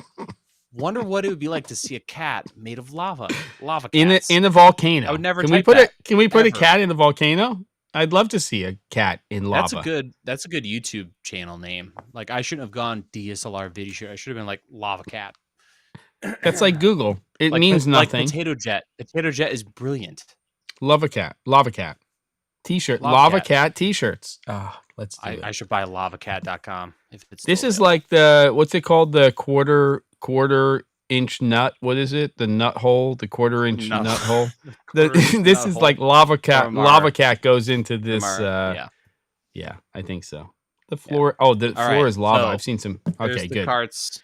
wonder what it would be like to see a cat made of lava cats in a volcano? I would never. Can we put a cat in the volcano? I'd love to see a cat in lava. That's a good YouTube channel name. Like, I shouldn't have gone DSLR Video Shooter. I should have been like Lava Cat. That's like Google. It means nothing. Like Potato Jet. Potato Jet is brilliant. Lava Cat T-shirt. Lava Cat T-shirts. Let's do it. I should buy lavacat.com if it's. This is like what's it called? The quarter inch nut. What is it? The nut hole. The quarter inch nut hole. This is like lava cat. Lava cat goes into this. Yeah, I think so. The floor. Yeah. Oh, the floor is lava. So, I've seen some. Okay, good. Carts.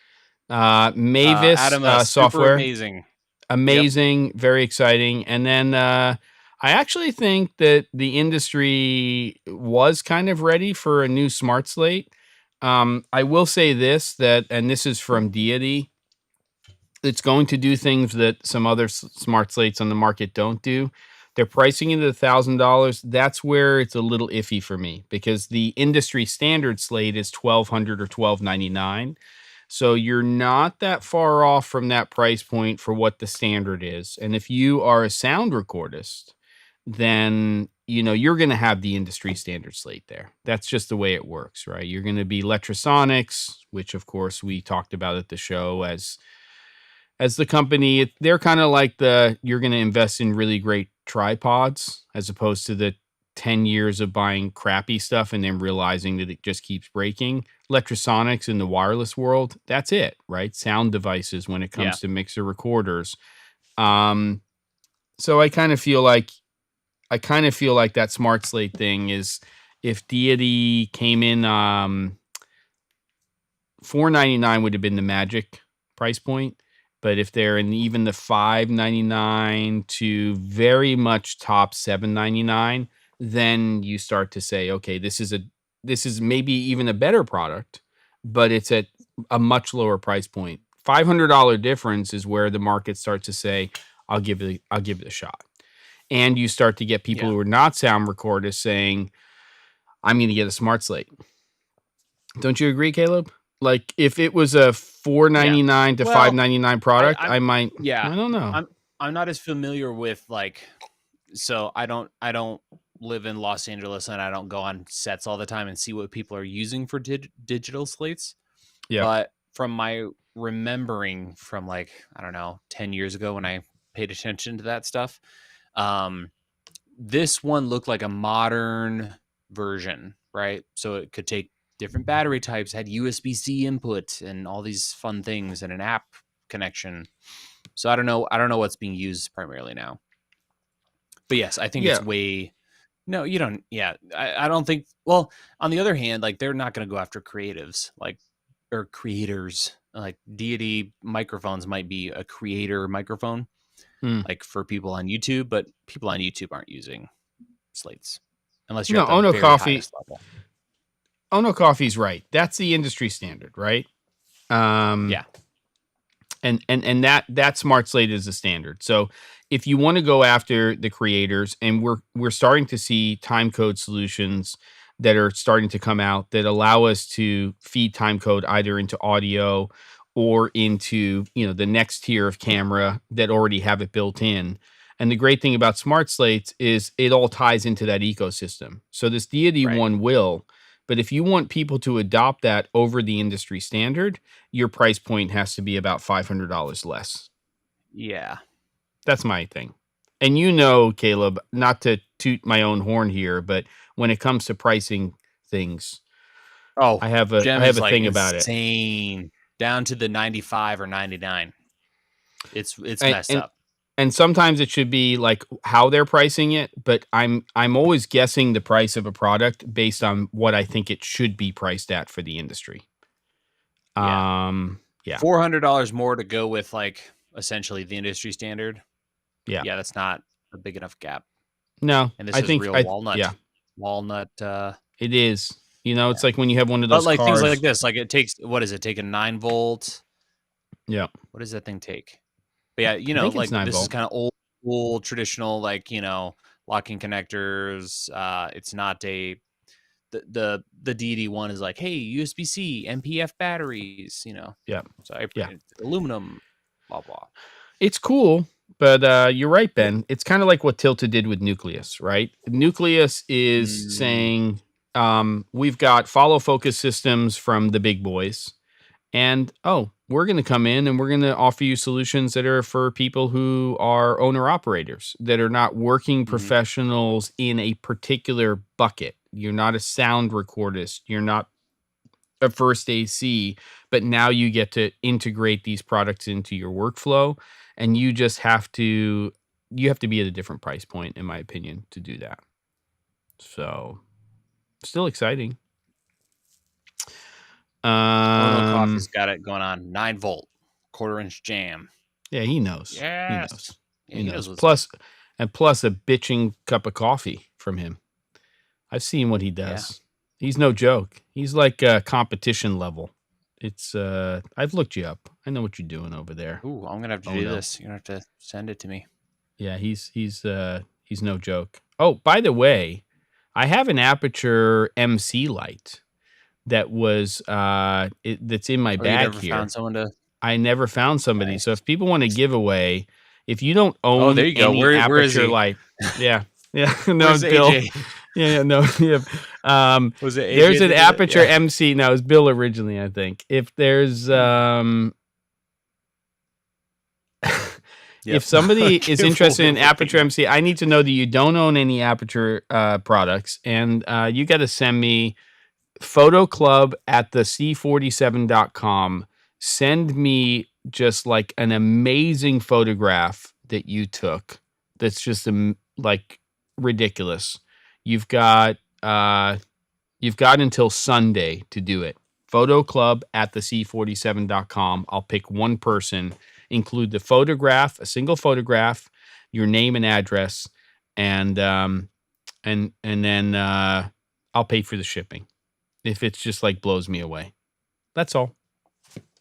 Mavis Atomos, software. Amazing. Yep. Very exciting. And then I actually think that the industry was kind of ready for a new smart slate. I will say this, and this is from Deity. It's going to do things that some other smart slates on the market don't do. They're pricing it at $1,000. That's where it's a little iffy for me, because the industry standard slate is $1,200 or $1,299. So you're not that far off from that price point for what the standard is. And if you are a sound recordist, then you're going to have the industry standard slate there. That's just the way it works, right? You're going to be Letrasonics, which of course we talked about at the show as the company. They're kind of like you're going to invest in really great tripods as opposed to the 10 years of buying crappy stuff and then realizing that it just keeps breaking. Letrasonics in the wireless world, that's it, right? Sound devices when it comes to mixer recorders. So I kind of feel like that smart slate thing is, if Deity came in, $499 would have been the magic price point. But if they're in even the $599 to very much top $799, then you start to say, okay, this is maybe even a better product, but it's at a much lower price point. $500 difference is where the market starts to say, I'll give it a shot. And you start to get people who are not sound recordists saying, I'm going to get a smart slate. Don't you agree, Caleb? Like, if it was a $499 to $599 product, I might. Yeah, I don't know. I'm not as familiar with, so I don't live in Los Angeles, and I don't go on sets all the time and see what people are using for digital slates. Yeah. But from my remembering from 10 years ago when I paid attention to that stuff, this one looked like a modern version, right? So it could take different battery types, had USB-C input and all these fun things, and an app connection. So I don't know what's being used primarily now. But yes, I think it's way. No, you don't. Yeah, I don't think. Well, on the other hand, they're not going to go after creatives or creators. Like Deity microphones might be a creator microphone, for people on YouTube, but people on YouTube aren't using slates unless you're at the very highest level. Ono Coffee's right. That's the industry standard, right? And that smart slate is the standard. So if you want to go after the creators, and we're starting to see time code solutions that are starting to come out that allow us to feed time code either into audio or into the next tier of camera that already have it built in. And the great thing about smart slates is it all ties into that ecosystem. So this Deity one will. But if you want people to adopt that over the industry standard, your price point has to be about $500 less. Yeah. That's my thing. And Caleb, not to toot my own horn here, but when it comes to pricing things, I have a thing about it. Insane. down to the 95 or 99. It's messed up. And sometimes it should be like how they're pricing it, but I'm always guessing the price of a product based on what I think it should be priced at for the industry. Yeah. Yeah. $400 more to go with like essentially the industry standard. Yeah. Yeah, that's not a big enough gap. No, And this is real walnut. Yeah. Walnut. It is. You know, it's like when you have one of those but like cars. things like this, like it takes, what does it take? A 9-volt? Yeah. What does that thing take? But yeah, you know, like this is kind of old school, traditional, like, you know, locking connectors. It's not the DD one is like, hey, USB-C, MPF batteries, you know. Yeah. So aluminum, blah blah. It's cool, but you're right, Ben. It's kind of like what Tilted did with Nucleus, right? Nucleus is saying we've got follow focus systems from the big boys. And, we're going to come in and we're going to offer you solutions that are for people who are owner-operators, that are not working professionals in a particular bucket. You're not a sound recordist. You're not a first AC, but now you get to integrate these products into your workflow, and you just have to be at a different price point, in my opinion, to do that. So, still exciting. Coffee's got it going on. 9-volt, 1/4-inch jam. Yeah, he knows. Yes. He knows. Plus a bitching cup of coffee from him. I've seen what he does. Yeah. He's no joke. He's like competition level. It's I've looked you up. I know what you're doing over there. Ooh, I'm gonna have to do this. You're gonna have to send it to me. Yeah, he's no joke. Oh, by the way, I have an Aperture MC light that was that's in my bag here. I never found somebody. Nice. So if people want to give away, if you don't own there you go. any Aperture light, yeah, no, Bill. AJ? Yeah, no, yeah. Was it AJ? There's an Aperture MC. No, it was Bill originally, I think. If there's if somebody is interested in Aperture MC, I need to know that you don't own any Aperture products, and you got to send me photoclub@thec47.com. Send me just like an amazing photograph that you took. That's just like ridiculous. You've got until Sunday to do it. Photoclub@thec47.com. I'll pick one person, include the photograph, a single photograph, your name and address, and then I'll pay for the shipping. If it's just like blows me away. That's all.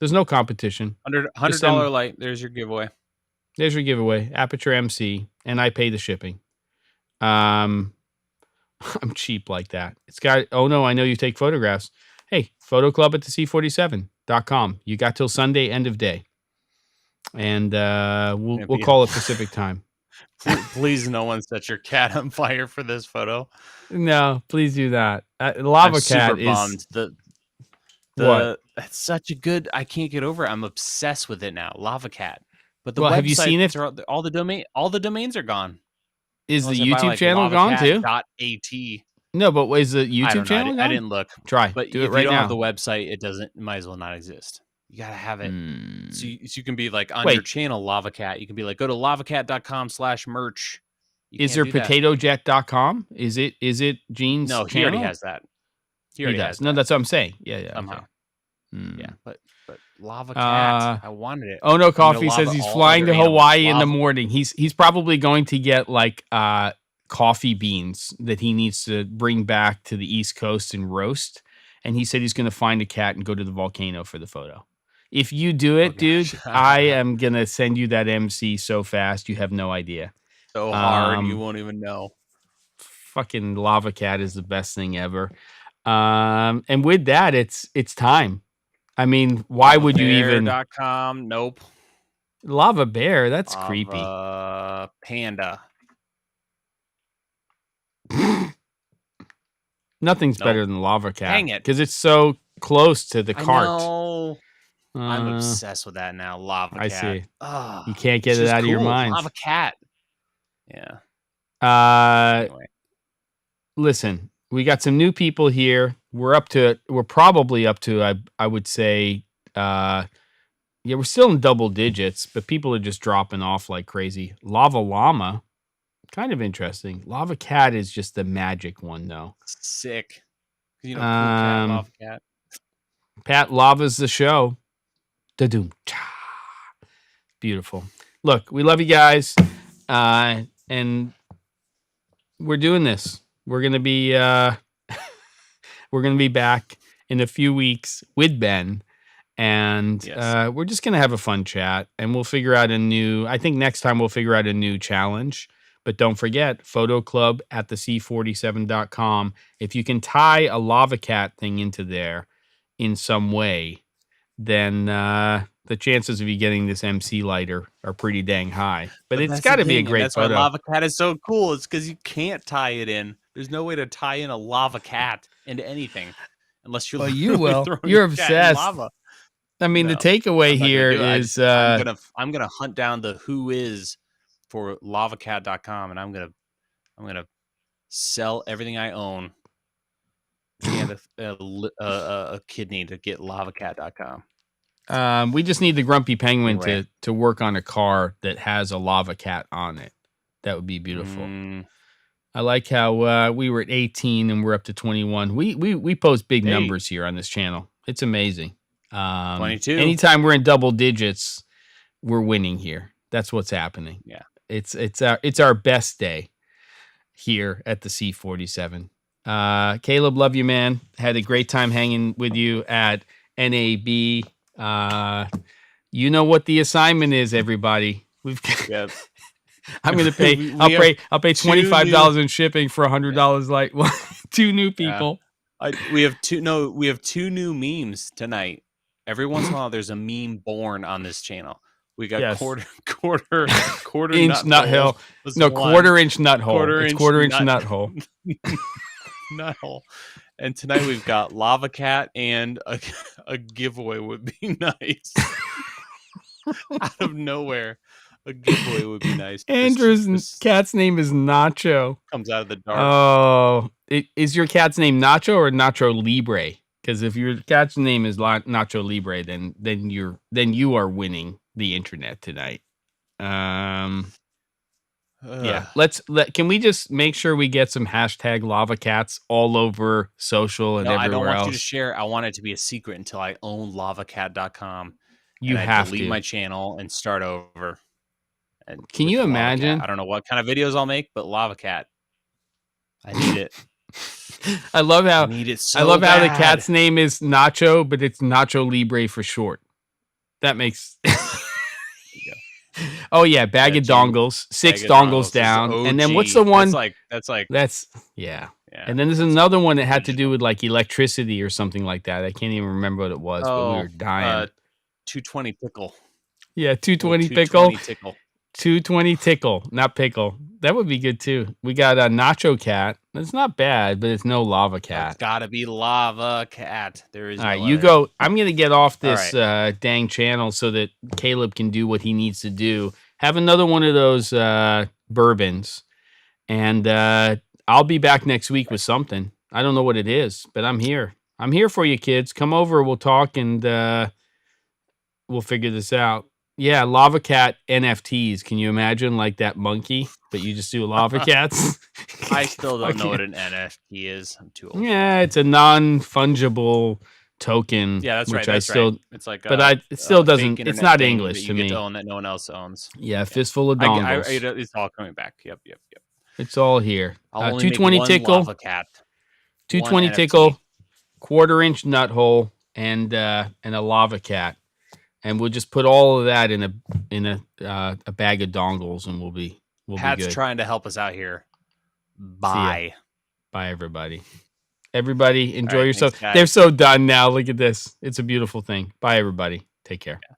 There's no competition. $100 light. There's your giveaway. There's your giveaway. Aperture MC, and I pay the shipping. I'm cheap like that. It's got, I know you take photographs. Hey, photoclub@thec47.com. You got till Sunday, end of day. And we'll call it Pacific time. Please, no one set your cat on fire for this photo. No, please do that. Lava Cat is what? That's such a good. I can't get over it. I'm obsessed with it now. Lava Cat. But the website, have you seen it? All the domains are gone. Is the YouTube channel gone too? .at. No, but is the YouTube channel gone? I didn't look. Try. But do it right now. If you don't have the website, it might as well not exist. You gotta have it. So you can be like on your channel, Lava Cat. You can be like, go to lavacat.com/merch. Is there potatojet.com? Is it Gene's No, he channel? already has that. He does. No, that's what I'm saying. Yeah. Somehow. Okay. Yeah, but Lava Cat, I wanted it. Coffee says he's flying to Hawaii in the morning. He's probably going to get like coffee beans that he needs to bring back to the East Coast and roast. And he said he's going to find a cat and go to the volcano for the photo. If you do it, dude, I am going to send you that MC so fast you have no idea. So hard, you won't even know. Fucking Lava Cat is the best thing ever. And with that, it's time. I mean, why would you even... .com, nope. Lava Bear, that's creepy. Panda. Nothing's better than Lava Cat. Dang it. Because it's so close to the cart. No. I'm obsessed with that now. Lava Cat. I see. You can't get it out of your mind. Lava Cat. Yeah. Anyway. Listen, we got some new people here. We're probably up to, I would say, Yeah, we're still in double digits, but people are just dropping off like crazy. Lava Llama, kind of interesting. Lava Cat is just the magic one, though. Sick. Cool cat, lava cat. Pat Lava's the show. Da-doom. Beautiful. Look, we love you guys, and we're doing this. We're gonna be back in a few weeks with Ben. And we're just going to have a fun chat, and we'll figure out I think next time we'll figure out a new challenge. But don't forget, photoclub at thec47.com. If you can tie a lava cat thing into there in some way, then the chances of you getting this MC lighter are pretty dang high. But it's got to be a great that's photo. Why lava cat is so cool. It's because you can't tie it in. There's no way to tie in a lava cat into anything unless you're You're obsessed. Lava. I mean, the takeaway here is I'm gonna hunt down the who is for lavacat.com, and I'm gonna sell everything I own and a kidney to get lavacat.com. We just need the Grumpy Penguin to work on a car that has a lava cat on it. That would be beautiful. I like how we were at 18 and we're up to 21. We post big numbers here on this channel. It's amazing. 22. Anytime we're in double digits, we're winning here. That's what's happening. Yeah. It's our best day here at the C47. Caleb, love you, man. Had a great time hanging with you at NAB. You know what the assignment is, everybody. We've got, I'm gonna pay. I'll pay $25 in shipping for $100. Like 2 new people. We have two new memes tonight. Every once in a while, there's a meme born on this channel. We got quarter inch nut hole. No, quarter-inch nut hole. Quarter-inch nut hole. Nut hole. And tonight we've got lava cat and a giveaway would be nice. Out of nowhere, a giveaway would be nice. Andrew's cat's name is Nacho. Comes out of the dark. Oh, is your cat's name Nacho or Nacho Libre? Because if your cat's name is Nacho Libre, then you are winning the internet tonight. Yeah. Can we just make sure we get some hashtag lava cats all over social and everywhere else? I don't want you to share. I want it to be a secret until I own lavacat.com. You have to delete my channel and start over. And can you imagine? I don't know what kind of videos I'll make, but lava cat. I need it. I love how how the cat's name is Nacho, but it's Nacho Libre for short. That makes. Oh yeah, bag of dongles, 6 dongles down, and then what's the one? That's yeah. And then there's another one that had to do with like electricity or something like that. I can't even remember what it was, but we were dying. 220 pickle. Yeah, 220 pickle. 220 tickle, not pickle. That would be good too. We got a Nacho Cat. It's not bad, but it's no lava cat. It's gotta be lava cat. There is. All right, you go. I'm gonna get off this dang channel so that Caleb can do what he needs to do. Have another one of those bourbons, and I'll be back next week with something. I don't know what it is, but I'm here. I'm here for you, kids. Come over. We'll talk and we'll figure this out. Yeah, lava cat NFTs. Can you imagine like that monkey, but you just do lava cats? I still don't know what an NFT is. I'm too old. Yeah, it's a non-fungible token. Yeah, that's right. It's like, but it still doesn't. It's not English to me. You get to own that no one else owns. Yeah, fistful of dongles. It's all coming back. Yep. It's all here. I'll only 220 make tickle. One lava cat. 220 tickle, quarter-inch nut hole, and a lava cat. And we'll just put all of that in a bag of dongles, and we'll be Pat's good. Trying to help us out here. Bye. Bye, everybody. Everybody, enjoy yourself. Thanks, They're so done now. Look at this. It's a beautiful thing. Bye, everybody. Take care. Yeah.